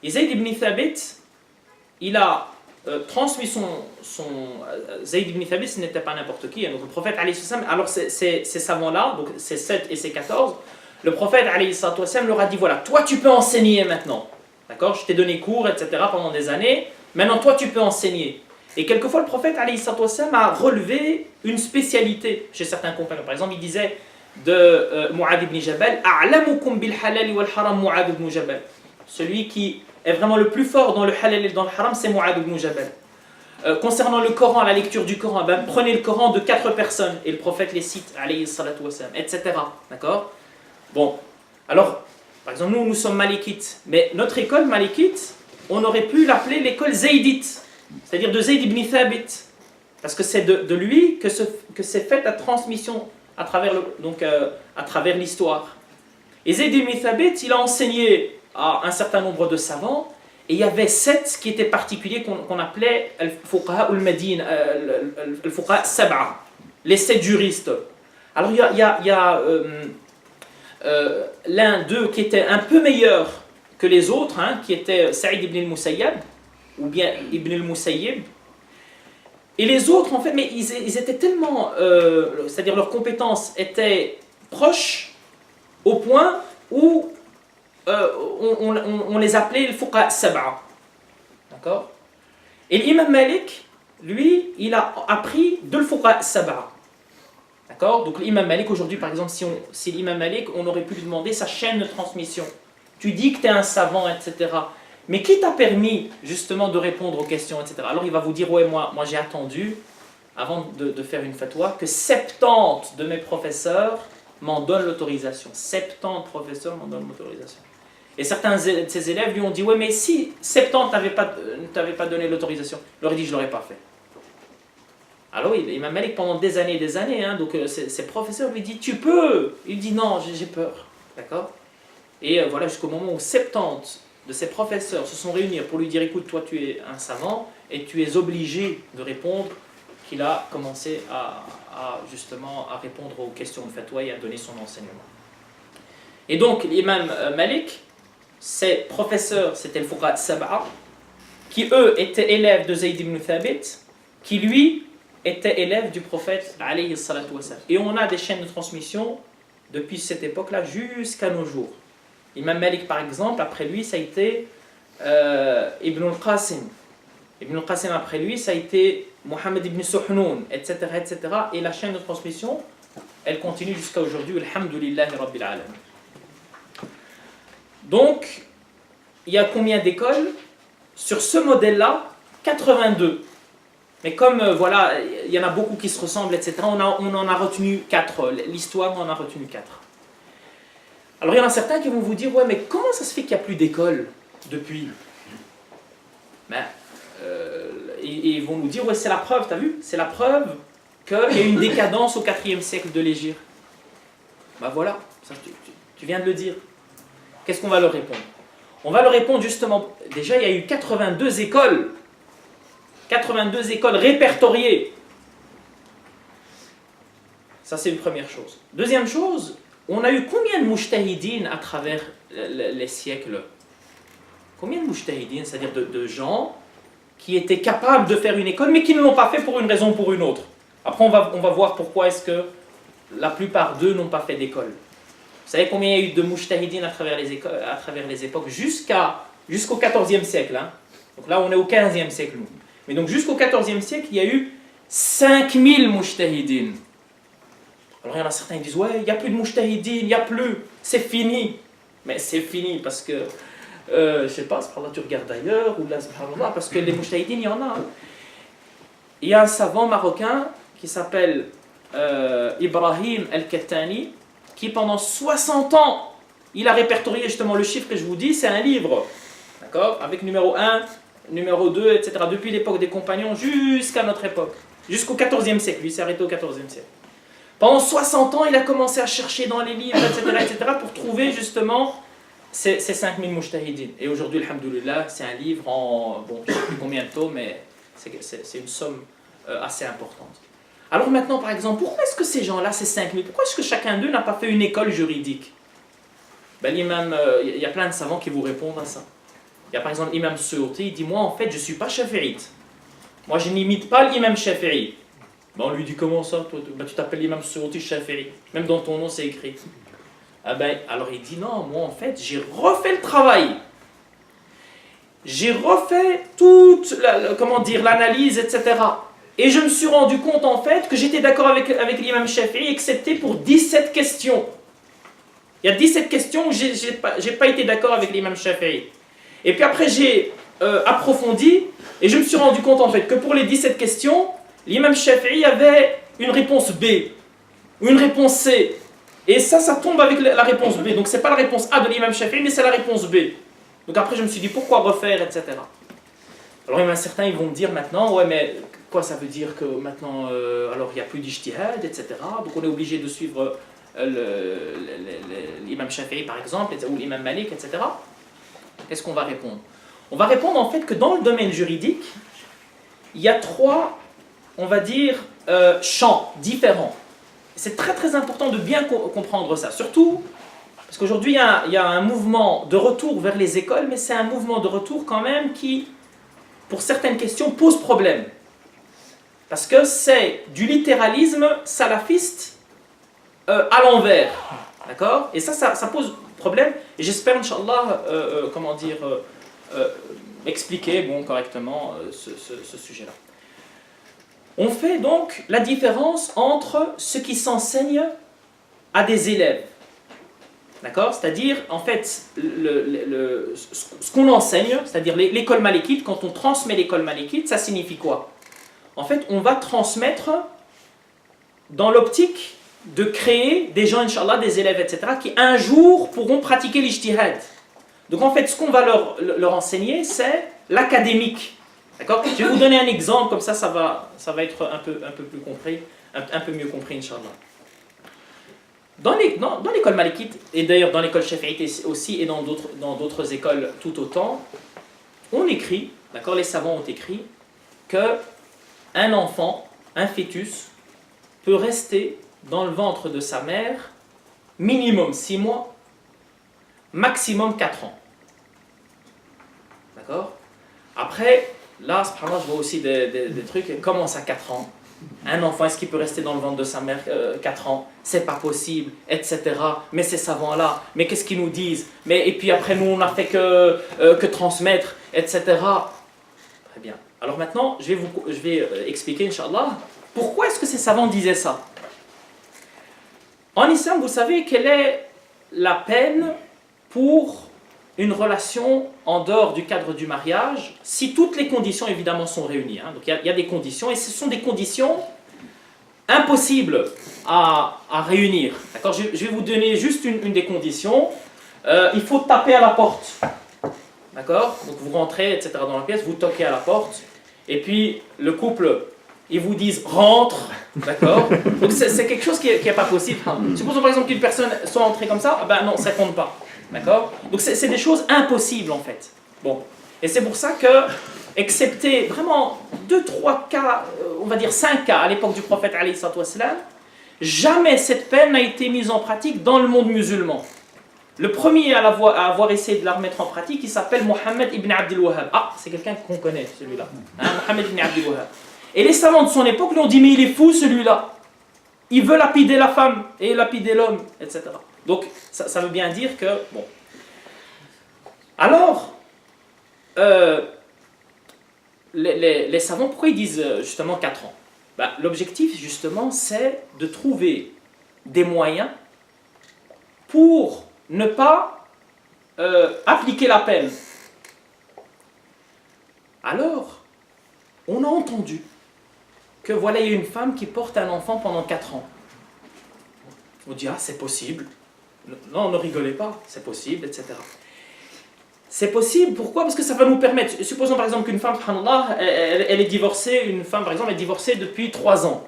Et Zayd ibn Thabit, il a transmis Zayd ibn Thabit, ce n'était pas n'importe qui. Donc le prophète, alors ces savants-là, donc ces 7 et ces 14, le prophète leur a dit, voilà, toi tu peux enseigner maintenant. D'accord? Je t'ai donné cours, etc. pendant des années. Maintenant, toi tu peux enseigner. Et quelquefois, le prophète a relevé une spécialité chez certains compagnons. Par exemple, il disait de Mu'adh ibn Jabal, A'lamukum bil halal wal haram Mu'adh ibn Jabal. Celui qui est vraiment le plus fort dans le halal et dans le haram, c'est Mu'adh ibn Jabal. Concernant le Coran, la lecture du Coran, prenez le Coran de 4 personnes, et le prophète les cite, alayhi salatu wassalam, etc. D'accord? Bon, alors, par exemple, nous sommes malikites, mais notre école malikite, on aurait pu l'appeler l'école zaydite, c'est-à-dire de Zayd ibn Thabit, parce que c'est de lui que s'est faite la transmission à travers l'histoire. Et Zayd ibn Thabit, il a enseigné à un certain nombre de savants, et il y avait 7 qui étaient particuliers qu'on appelait al-fuqaha al-madina, al-fuqaha sab'a, les 7 juristes. Alors il y a l'un d'eux qui était un peu meilleur que les autres, hein, qui était Saïd ibn al-Musayyab, ou bien Ibn al-Musayyib. Et les autres, en fait, mais ils étaient tellement, c'est-à-dire leurs compétences étaient proches au point où on les appelait le fuqaha sab'a. D'accord? Et l'imam Malik, lui, il a appris de le fuqaha sab'a. D'accord? Donc l'imam Malik, aujourd'hui, par exemple, si l'imam Malik, on aurait pu lui demander sa chaîne de transmission. Tu dis que tu es un savant, etc. Mais qui t'a permis, justement, de répondre aux questions, etc. Alors il va vous dire, ouais, moi j'ai attendu, avant de faire une fatwa, que 70 de mes professeurs m'en donnent l'autorisation. 70 professeurs m'en donnent l'autorisation. Et certains de ses élèves lui ont dit, ouais, mais si 70 ne t'avaient pas donné l'autorisation, il leur a dit, je ne l'aurais pas fait. Alors Imam Malik, pendant des années, hein, donc ses professeurs lui disent, tu peux. Il dit, non, j'ai peur. D'accord? Et voilà, jusqu'au moment où 70 de ses professeurs se sont réunis pour lui dire, écoute, toi tu es un savant et tu es obligé de répondre, qu'il a commencé justement à répondre aux questions de fatwa et à donner son enseignement. Et donc l'imam Malik, ses professeurs, c'était le fuqaha sab'a, qui eux étaient élèves de Zayd ibn Thabit, qui lui était élève du prophète alayhi salatu wassalam. Et on a des chaînes de transmission depuis cette époque-là jusqu'à nos jours. Imam Malik, par exemple, après lui, ça a été Ibn al-Qasim. Ibn al-Qasim, après lui, ça a été Mohammed ibn Suhnoun, etc., etc. Et la chaîne de transmission elle continue jusqu'à aujourd'hui, alhamdulillahi rabbil alamin. Donc, il y a combien d'écoles? Sur ce modèle-là, 82. Mais comme, voilà, il y en a beaucoup qui se ressemblent, etc., on en a retenu 4. L'histoire, on en a retenu 4. Alors, il y en a certains qui vont vous dire, ouais, mais comment ça se fait qu'il n'y a plus d'écoles depuis? Ben, et ils vont nous dire, ouais, c'est la preuve, t'as vu? C'est la preuve qu'il y a eu une décadence au 4e siècle de l'Hégire. Ben voilà, ça, tu viens de le dire. Qu'est-ce qu'on va leur répondre? On va leur répondre justement, déjà il y a eu 82 écoles. 82 écoles répertoriées. Ça c'est une première chose. Deuxième chose, on a eu combien de mujtahidines à travers les siècles? Combien de mujtahidines, c'est-à-dire de gens qui étaient capables de faire une école, mais qui ne l'ont pas fait pour une raison ou pour une autre. Après on va voir pourquoi est-ce que la plupart d'eux n'ont pas fait d'école. Vous savez combien il y a eu de mujtahidines à travers les époques jusqu'au 14e siècle. Hein. Donc là, on est au 15e siècle. Nous. Mais donc jusqu'au 14e siècle, il y a eu 5000 mujtahidines. Alors il y en a certains qui disent, ouais, il n'y a plus de mujtahidines, il n'y a plus, c'est fini. Mais c'est fini parce que, je ne sais pas, subhanallah, tu regardes ailleurs, ou là, subhanallah, parce que les mujtahidines, il y en a. Hein. Il y a un savant marocain qui s'appelle Ibrahim El-Kattani, qui pendant 60 ans, il a répertorié justement le chiffre que je vous dis, c'est un livre, d'accord, avec numéro 1, numéro 2, etc., depuis l'époque des compagnons jusqu'à notre époque, jusqu'au 14e siècle, lui s'est arrêté au 14e siècle. Pendant 60 ans, il a commencé à chercher dans les livres, etc., pour trouver justement ces 5000 mujtahidines. Et aujourd'hui, alhamdoulilah, c'est un livre en, bon, je ne sais plus combien de tomes, mais c'est une somme assez importante. Alors maintenant, par exemple, pourquoi est-ce que ces gens-là, ces 5000, pourquoi est-ce que chacun d'eux n'a pas fait une école juridique? Ben, l'imam, il y a plein de savants qui vous répondent à ça. Il y a par exemple l'imam Suyuti, il dit, moi en fait, je ne suis pas shafi'ite. Moi, je n'imite pas l'imam Shafi'i. Ben, on lui dit, comment ça? Toi, ben, tu t'appelles l'imam Suyuti Shafi'i. Même dans ton nom, c'est écrit. Ah ben, alors il dit, non, moi en fait, j'ai refait le travail. J'ai refait toute, l'analyse, etc. Et je me suis rendu compte en fait que j'étais d'accord avec l'imam Shafi'i, excepté pour 17 questions. Il y a 17 questions où je n'ai pas été d'accord avec l'imam Shafi'i. Et puis après j'ai approfondi et je me suis rendu compte en fait que pour les 17 questions, l'imam Shafi'i avait une réponse B ou une réponse C. Et ça tombe avec la réponse B. Donc c'est pas la réponse A de l'imam Shafi'i, mais c'est la réponse B. Donc après je me suis dit pourquoi refaire, etc. Alors il y en a certains, ils vont me dire maintenant, ouais mais quoi ça veut dire que maintenant, alors il n'y a plus d'ijtihad, etc. Donc on est obligé de suivre l'imam Shafi'i par exemple, ou l'imam Malik, etc. Qu'est-ce qu'on va répondre? On va répondre en fait que dans le domaine juridique, il y a 3, on va dire, champs différents. C'est très très important de bien comprendre ça, surtout parce qu'aujourd'hui il y a un mouvement de retour vers les écoles, mais c'est un mouvement de retour quand même qui, pour certaines questions, pose problème. Parce que c'est du littéralisme salafiste à l'envers. D'accord? Et ça pose problème. Et j'espère, Inch'Allah, expliquer correctement ce sujet-là. On fait donc la différence entre ce qui s'enseigne à des élèves. D'accord? C'est-à-dire, en fait, ce qu'on enseigne, c'est-à-dire l'école malékite, quand on transmet l'école malékite, ça signifie quoi? En fait, on va transmettre dans l'optique de créer des gens, Inch'Allah, des élèves, etc., qui un jour pourront pratiquer l'ijtihad. Donc en fait, ce qu'on va leur enseigner, c'est l'académique. D'accord? Je vais vous donner un exemple, comme ça va être un peu plus compris, un peu mieux compris, Inch'Allah. Dans l'école malékite, et d'ailleurs dans l'école shafi'ite aussi, et dans d'autres écoles tout autant, on écrit, d'accord, les savants ont écrit, qu'un enfant, un fœtus, peut rester dans le ventre de sa mère minimum 6 mois, maximum 4 ans. D'accord? Après, là, je vois aussi des trucs, comment ça 4 ans? Un enfant, est-ce qu'il peut rester dans le ventre de sa mère 4 ans? C'est pas possible, etc. Mais ces savants-là, mais qu'est-ce qu'ils nous disent? Et puis après, nous, on n'a fait que transmettre, etc. Très bien. Alors maintenant, je vais expliquer, Inch'Allah, pourquoi est-ce que ces savants disaient ça? En islam, vous savez quelle est la peine pour une relation en dehors du cadre du mariage, si toutes les conditions évidemment sont réunies. Donc il y a des conditions, et ce sont des conditions impossibles à réunir. D'accord ? Je vais vous donner juste une des conditions. Il faut taper à la porte. D'accord ? Donc vous rentrez, etc. dans la pièce, vous toquez à la porte, et puis le couple, ils vous disent « rentre ». D'accord ? Donc c'est quelque chose qui n'est pas possible. Supposons par exemple qu'une personne soit entrée comme ça, ben non, ça ne compte pas. D'accord ? Donc c'est des choses impossibles en fait. Bon. Et c'est pour ça que, excepté vraiment 2-3 cas, on va dire 5 cas à l'époque du prophète alayhi salatu wassalam, jamais cette peine n'a été mise en pratique dans le monde musulman. Le premier à avoir essayé de la remettre en pratique, il s'appelle Mohammed ibn Abdul Wahhab. Ah, c'est quelqu'un qu'on connaît celui-là. Mohammed ibn Abdul Wahhab. Et les savants de son époque lui ont dit, mais il est fou celui-là. Il veut lapider la femme et lapider l'homme, etc. Donc, ça veut bien dire que, bon. Alors, les savants, pourquoi ils disent justement 4 ans ? Ben, l'objectif, justement, c'est de trouver des moyens pour ne pas appliquer la peine. Alors, on a entendu que voilà, il y a une femme qui porte un enfant pendant 4 ans. On dit, ah, c'est possible. Non, ne rigolez pas, c'est possible, etc. C'est possible, pourquoi ? Parce que ça va nous permettre, supposons par exemple qu'une femme, subhanallah, elle est divorcée, une femme par exemple est divorcée depuis 3 ans.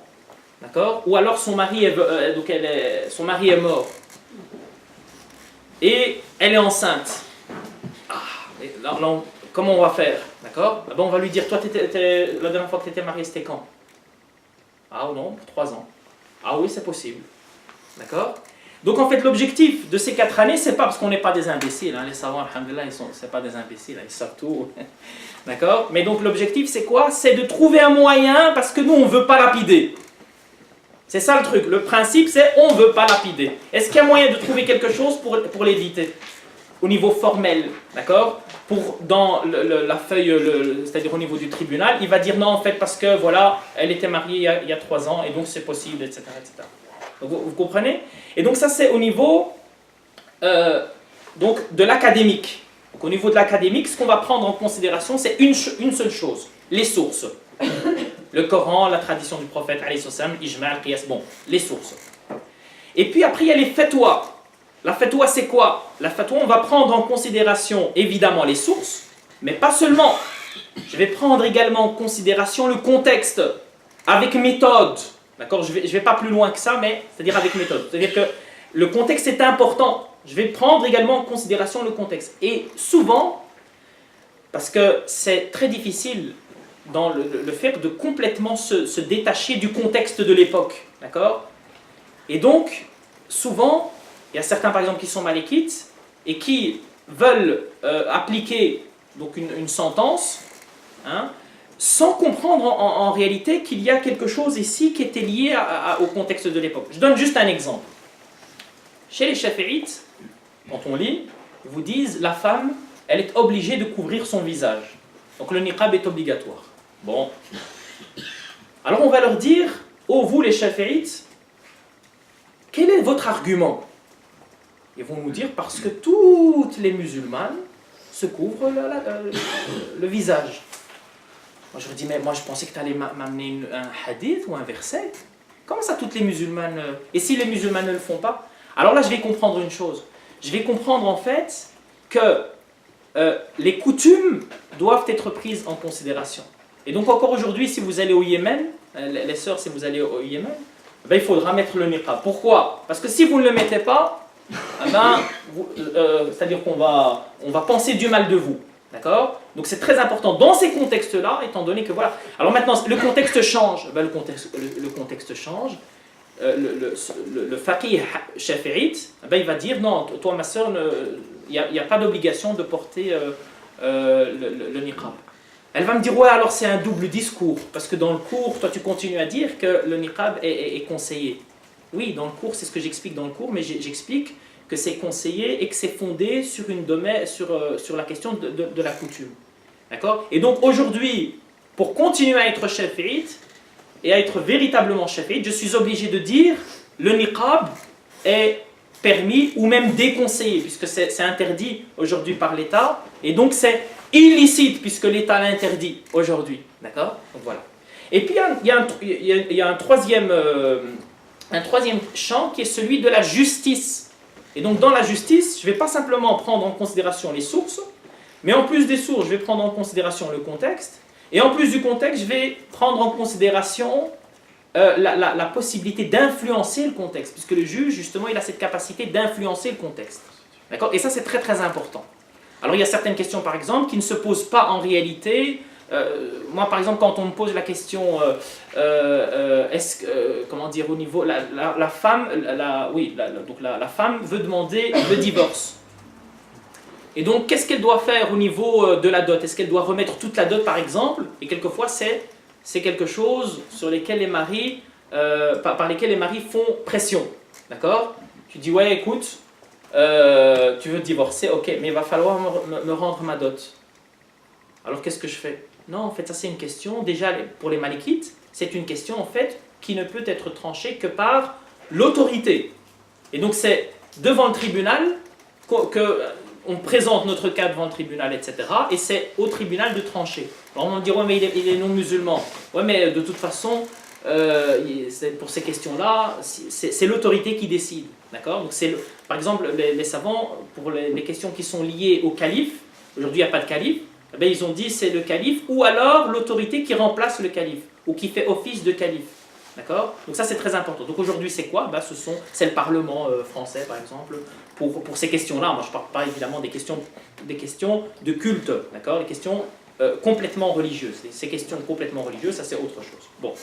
D'accord ? Ou alors son mari son mari est mort. Et elle est enceinte. Là, comment on va faire ? D'accord ? Ben, on va lui dire, toi, la dernière fois que tu étais marié, c'était quand ? Ah non, 3 ans. Ah oui, c'est possible. D'accord ? Donc en fait, l'objectif de ces 4 années, c'est pas parce qu'on n'est pas des imbéciles. Les savants, alhamdoulilah, c'est pas des imbéciles, ils savent tout. D'accord ? Mais donc l'objectif, c'est quoi ? C'est de trouver un moyen, parce que nous, on ne veut pas lapider. C'est ça le truc. Le principe, c'est on ne veut pas lapider. Est-ce qu'il y a moyen de trouver quelque chose pour l'éviter ? Au niveau formel, d'accord ? Dans la feuille, c'est-à-dire au niveau du tribunal, il va dire non, en fait, parce que voilà, elle était mariée il y a 3 ans, et donc c'est possible, etc. etc. Donc, vous comprenez ? Et donc ça, c'est au niveau donc, de l'académique. Donc au niveau de l'académique, ce qu'on va prendre en considération, c'est une seule chose, les sources. Le Coran, la tradition du prophète, ijma' al-qiyas, bon, les sources. Et puis après, il y a les fatwas. La fatwa, c'est quoi ? La fatwa, on va prendre en considération évidemment les sources, mais pas seulement. Je vais prendre également en considération le contexte, avec méthode. D'accord ? Je vais pas plus loin que ça, mais c'est-à-dire avec méthode. C'est-à-dire que le contexte est important. Je vais prendre également en considération le contexte. Et souvent, parce que c'est très difficile dans le fait de complètement se détacher du contexte de l'époque. D'accord ? Et donc, souvent, il y a certains par exemple qui sont malékites et qui veulent appliquer donc une sentence, sans comprendre en réalité qu'il y a quelque chose ici qui était lié au contexte de l'époque. Je donne juste un exemple. Chez les Shafi'ites, quand on lit, ils vous disent la femme, elle est obligée de couvrir son visage. Donc le niqab est obligatoire. Bon. Alors on va leur dire, oh vous les Shafi'ites, quel est votre argument ? Ils vont nous dire parce que toutes les musulmanes se couvrent le visage. Moi je leur dis, mais moi je pensais que tu allais m'amener un hadith ou un verset. Comment ça toutes les musulmanes Et si les musulmanes ne le font pas ? Alors là je vais comprendre une chose. Je vais comprendre en fait que les coutumes doivent être prises en considération. Et donc encore aujourd'hui, si vous allez au Yémen, les sœurs, si vous allez au Yémen, ben, il faudra mettre le niqab. Pourquoi ? Parce que si vous ne le mettez pas, c'est-à-dire qu'on va penser du mal de vous. D'accord ? Donc c'est très important dans ces contextes-là, étant donné que voilà. Alors maintenant, le contexte change. Ben, le contexte change. Le faqih shafi'ite, ben, il va dire non, toi ma sœur, il n'y a pas d'obligation de porter le niqab. Elle va me dire ouais, alors c'est un double discours, parce que dans le cours, toi tu continues à dire que le niqab est conseillé. Oui, dans le cours, c'est ce que j'explique dans le cours, mais j'explique que c'est conseillé et que c'est fondé sur la question de la coutume. D'accord ? Et donc aujourd'hui, pour continuer à être shafi'ite et à être véritablement shafi'ite, je suis obligé de dire le niqab est permis ou même déconseillé, puisque c'est interdit aujourd'hui par l'État, et donc c'est illicite, puisque l'État l'interdit aujourd'hui. D'accord? Donc voilà. Et puis il y a un troisième champ qui est celui de la justice. Et donc dans la justice, je ne vais pas simplement prendre en considération les sources, mais en plus des sources, je vais prendre en considération le contexte, et en plus du contexte, je vais prendre en considération la possibilité d'influencer le contexte, puisque le juge, justement, il a cette capacité d'influencer le contexte. D'accord? Et ça, c'est très très important. Alors il y a certaines questions, par exemple, qui ne se posent pas en réalité. Moi, par exemple, quand on me pose la question, est-ce que, comment dire, au niveau, la femme, donc la femme veut demander le divorce. Et donc, qu'est-ce qu'elle doit faire au niveau de la dot? Est-ce qu'elle doit remettre toute la dot, par exemple? Et quelquefois, c'est quelque chose sur lesquels les maris, par lesquels les maris font pression. D'accord? Tu dis, ouais, écoute, tu veux divorcer, ok, mais il va falloir me rendre ma dot. Alors, qu'est-ce que je fais? Non, en fait, ça c'est une question, déjà pour les Malikites, c'est une question en fait qui ne peut être tranchée que par l'autorité. Et donc c'est devant le tribunal qu'on présente notre cas devant le tribunal, etc. Et c'est au tribunal de trancher. Alors on va dire, ouais mais il est non musulman. Ouais mais de toute façon, pour ces questions-là, c'est l'autorité qui décide. D'accord? Donc par exemple, les savants, pour les questions qui sont liées au calife, aujourd'hui il n'y a pas de calife, eh bien, ils ont dit c'est le calife ou alors l'autorité qui remplace le calife ou qui fait office de calife. D'accord? Donc ça c'est très important. Donc aujourd'hui c'est quoi? Ben, c'est le Parlement français par exemple pour ces questions-là. Moi je ne parle pas évidemment des questions de culte, d'accord? Les questions complètement religieuses. Ces questions complètement religieuses, ça c'est autre chose. Bon.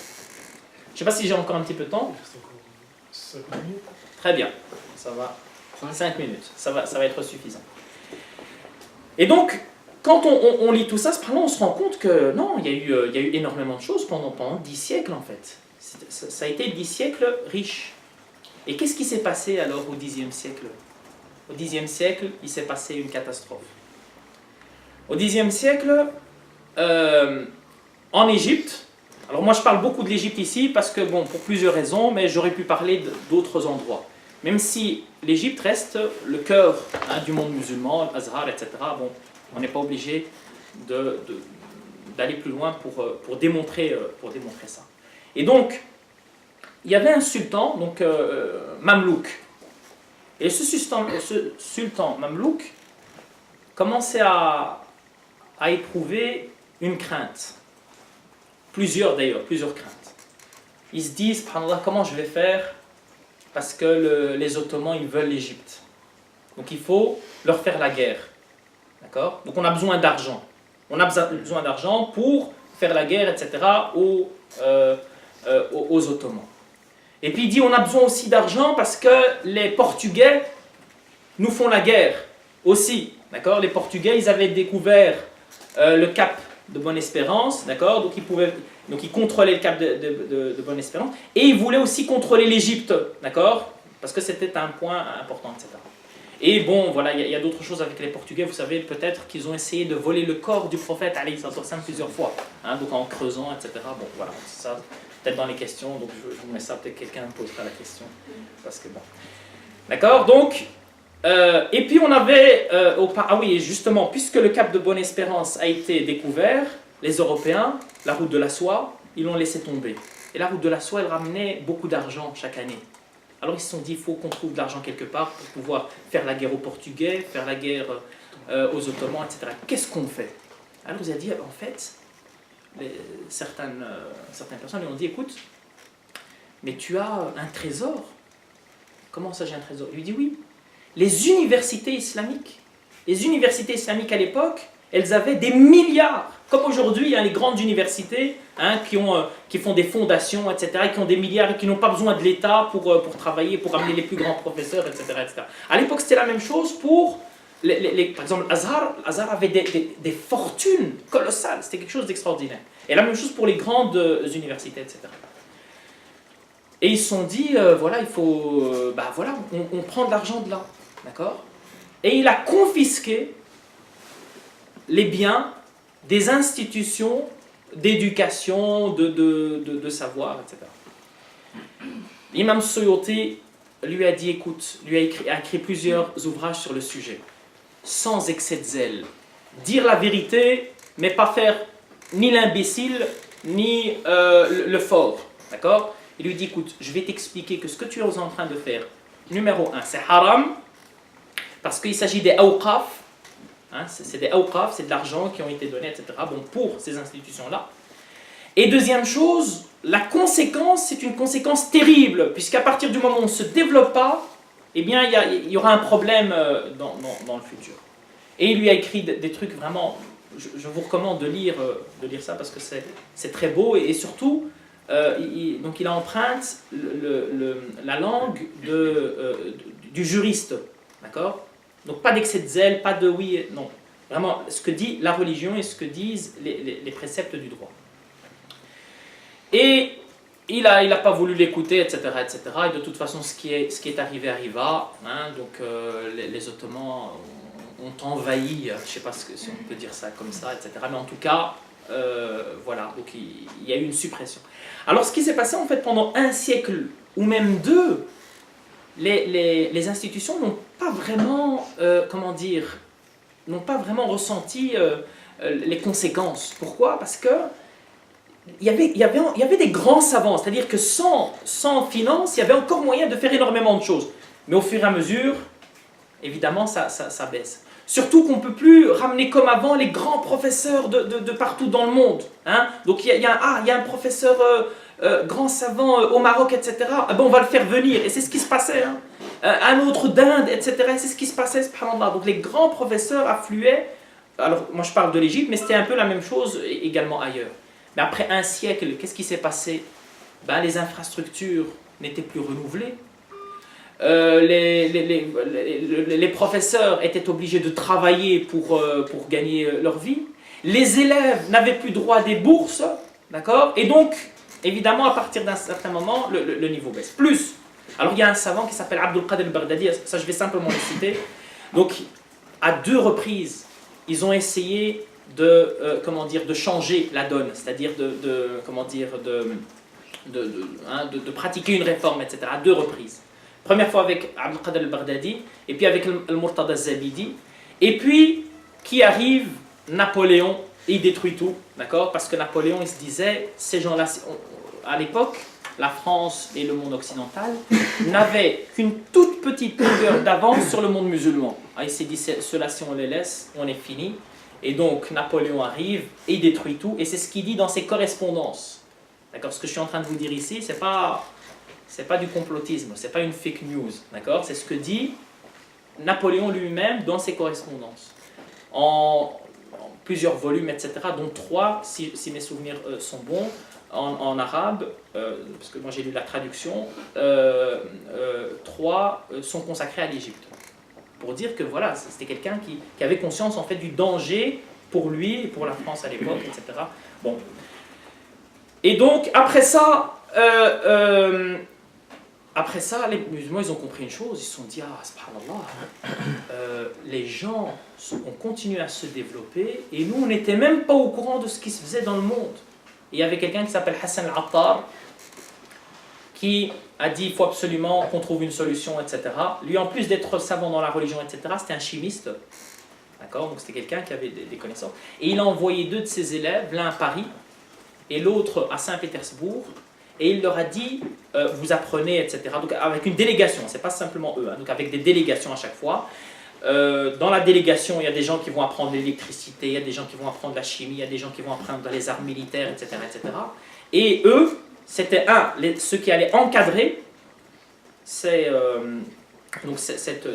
Je ne sais pas si j'ai encore un petit peu de temps. 5 minutes. Très bien. Ça va. 5 minutes. Ça va être suffisant. Et donc, quand on lit tout ça, on se rend compte que non, il y a eu énormément de choses pendant 10 siècles en fait. Ça a été 10 siècles riches. Et qu'est-ce qui s'est passé alors au Xe siècle? Au Xe siècle, il s'est passé une catastrophe. Au Xe siècle, en Égypte, alors moi je parle beaucoup de l'Égypte ici parce que, bon, pour plusieurs raisons, mais j'aurais pu parler d'autres endroits. Même si l'Égypte reste le cœur du monde musulman, l'Azhar, etc. Bon, on n'est pas obligé d'aller plus loin pour démontrer ça. Et donc, il y avait un sultan, donc Mamelouk. Et ce sultan Mamelouk commençait à éprouver une crainte. Plusieurs craintes. Ils se disent, subhanallah, comment je vais faire parce que les Ottomans, ils veulent l'Égypte. Donc il faut leur faire la guerre. D'accord? Donc on a besoin d'argent. On a besoin d'argent pour faire la guerre, etc. aux Ottomans. Et puis il dit on a besoin aussi d'argent parce que les Portugais nous font la guerre aussi. D'accord? Les Portugais, ils avaient découvert le cap de Bonne-Espérance, d'accord? Donc ils contrôlaient le cap de Bonne-Espérance et ils voulaient aussi contrôler l'Égypte, d'accord? Parce que c'était un point important, etc. Et bon, voilà, il y a d'autres choses avec les Portugais. Vous savez peut-être qu'ils ont essayé de voler le corps du prophète alayhi sallam plusieurs fois, hein, donc en creusant, etc. Bon, voilà, ça, peut-être dans les questions, donc je vous mets ça, peut-être quelqu'un me posera la question. Parce que bon. D'accord, donc, et puis on avait, ah oui, justement, puisque le cap de Bonne-Espérance a été découvert, les Européens, la route de la soie, ils l'ont laissé tomber. Et la route de la soie, elle ramenait beaucoup d'argent chaque année. Alors ils se sont dit, il faut qu'on trouve de l'argent quelque part pour pouvoir faire la guerre aux Portugais, faire la guerre aux Ottomans, etc. Qu'est-ce qu'on fait? Alors ils ont dit, en fait, certaines personnes lui ont dit, écoute, mais tu as un trésor. Comment ça j'ai un trésor? Il lui dit, oui. Les universités islamiques à l'époque, elles avaient des milliards. Comme aujourd'hui, les grandes universités qui font des fondations, etc., qui ont des milliards et qui n'ont pas besoin de l'État pour travailler, pour amener les plus grands professeurs, etc. etc. À l'époque, c'était la même chose pour, par exemple, Azhar avait des fortunes colossales. C'était quelque chose d'extraordinaire. Et la même chose pour les grandes universités, etc. Et ils se sont dit, voilà, il faut, voilà, on prend de l'argent de là, d'accord? Et il a confisqué les biens des institutions d'éducation, de savoir, etc. L'imam Suyuti lui a dit, écoute, a écrit plusieurs ouvrages sur le sujet, sans excès de zèle. Dire la vérité, mais pas faire ni l'imbécile, ni le fort. D'accord? Il lui dit, écoute, je vais t'expliquer que ce que tu es en train de faire, numéro 1, c'est haram, parce qu'il s'agit des awqaf, hein, c'est des awqaf, c'est de l'argent qui ont été donnés, etc., bon, pour ces institutions-là. Et deuxième chose, la conséquence, c'est une conséquence terrible, puisqu'à partir du moment où on ne se développe pas, eh bien, il y aura un problème dans le futur. Et il lui a écrit des trucs vraiment, je vous recommande de lire ça parce que c'est très beau, et surtout, donc il a emprunte la langue du juriste, d'accord? Donc pas d'excès de zèle, pas de oui, non. Vraiment, ce que dit la religion et ce que disent les préceptes du droit. Et il n'a pas voulu l'écouter, etc., etc. Et de toute façon, ce qui est arrivé arriva. Hein, donc les Ottomans ont envahi, je ne sais pas si on peut dire ça comme ça, etc. Mais en tout cas, voilà, donc il y a eu une suppression. Alors ce qui s'est passé en fait pendant un siècle, ou même deux, les institutions n'ont pas vraiment, n'ont pas vraiment ressenti les conséquences. Pourquoi? Parce que il y avait des grands savants, c'est-à-dire que sans finance, il y avait encore moyen de faire énormément de choses. Mais au fur et à mesure, évidemment, ça baisse. Surtout qu'on ne peut plus ramener comme avant les grands professeurs de partout dans le monde. Hein? Donc il y a un professeur grand savant au Maroc, etc. Ah ben, on va le faire venir. Et c'est ce qui se passait. Hein? Un autre d'Inde, etc. Et c'est ce qui se passait, subhanallah. Donc les grands professeurs affluaient. Alors moi je parle de l'Égypte, mais c'était un peu la même chose également ailleurs. Mais après un siècle, qu'est-ce qui s'est passé? Ben, les infrastructures n'étaient plus renouvelées. Les professeurs étaient obligés de travailler pour gagner leur vie. Les élèves n'avaient plus droit à des bourses. D'accord? Et donc, évidemment, à partir d'un certain moment, le niveau baisse. Plus, alors il y a un savant qui s'appelle Abdul Qadir al-Baghdadi, ça je vais simplement le citer. Donc, à 2 reprises, ils ont essayé de changer la donne, c'est-à-dire de pratiquer une réforme, etc. à 2 reprises. Première fois avec Abdul Qadir al-Baghdadi, et puis avec Al-Murtada al-Zabidi, et puis qui arrive Napoléon, et il détruit tout, d'accord? Parce que Napoléon, il se disait, ces gens-là, à l'époque, la France et le monde occidental n'avaient qu'une toute petite longueur d'avance sur le monde musulman. Il s'est dit, ceux-là, si on les laisse, on est fini. Et donc Napoléon arrive et il détruit tout, et c'est ce qu'il dit dans ses correspondances. D'accord? Ce que je suis en train de vous dire ici, c'est pas du complotisme, c'est pas une fake news, d'accord? C'est ce que dit Napoléon lui-même dans ses correspondances, en plusieurs volumes, etc., dont 3, si mes souvenirs sont bons, en arabe, parce que moi j'ai lu la traduction, 3 sont consacrés à l'Égypte. Pour dire que voilà, c'était quelqu'un qui avait conscience en fait du danger pour lui et pour la France à l'époque, etc. Bon. Et donc après ça, les musulmans ils ont compris une chose, ils se sont dit ah subhanallah, les gens ont continué à se développer et nous on n'était même pas au courant de ce qui se faisait dans le monde. Et il y avait quelqu'un qui s'appelle Hassan al-Attar qui a dit il faut absolument qu'on trouve une solution, etc. Lui, en plus d'être savant dans la religion, etc., c'était un chimiste. D'accord? Donc c'était quelqu'un qui avait des connaissances. Et il a envoyé 2 de ses élèves, l'un à Paris et l'autre à Saint-Pétersbourg. Et il leur a dit vous apprenez, etc. Donc avec une délégation, c'est pas simplement eux, hein, donc avec des délégations à chaque fois. Dans la délégation, il y a des gens qui vont apprendre l'électricité, il y a des gens qui vont apprendre la chimie, il y a des gens qui vont apprendre les arts militaires, etc. etc. Et eux, c'était ceux qui allaient encadrer cette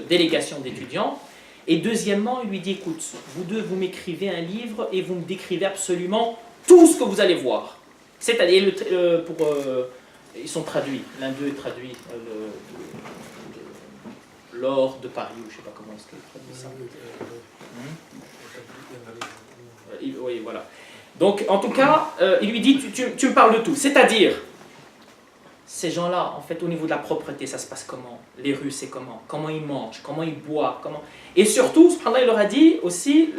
délégation d'étudiants. Et deuxièmement, il lui dit, écoute, vous deux, vous m'écrivez un livre et vous me décrivez absolument tout ce que vous allez voir. C'est-à-dire, ils sont traduits, l'un d'eux est traduit, l'or de Paris, ou je ne sais pas comment est-ce qu'il traduit ça. Oui, voilà. Donc, en tout cas, il lui dit, tu me parles de tout. C'est-à-dire, ces gens-là, en fait, au niveau de la propreté, ça se passe comment? Les rues, c'est comment? Comment ils mangent? Comment ils boivent? Et surtout, il leur a dit aussi,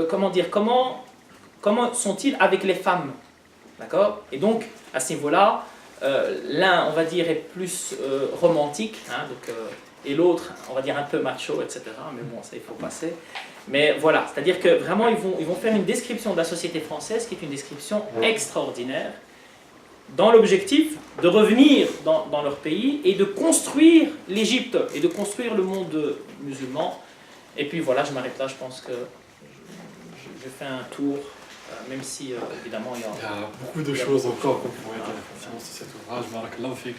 comment sont-ils avec les femmes? D'accord? Et donc, à ce niveau-là, l'un, on va dire, est plus romantique, hein, donc, et l'autre, on va dire, un peu macho, etc. Mais bon, ça, il faut passer. Mais voilà, c'est-à-dire que vraiment, ils vont faire une description de la société française qui est une description extraordinaire, dans l'objectif de revenir dans leur pays et de construire l'Égypte et de construire le monde musulman. Et puis voilà, je m'arrête là, je pense que je fais un tour, même si évidemment il y a beaucoup de choses encore qu'on pourrait dire sur cet ouvrage. Barakallahu fik,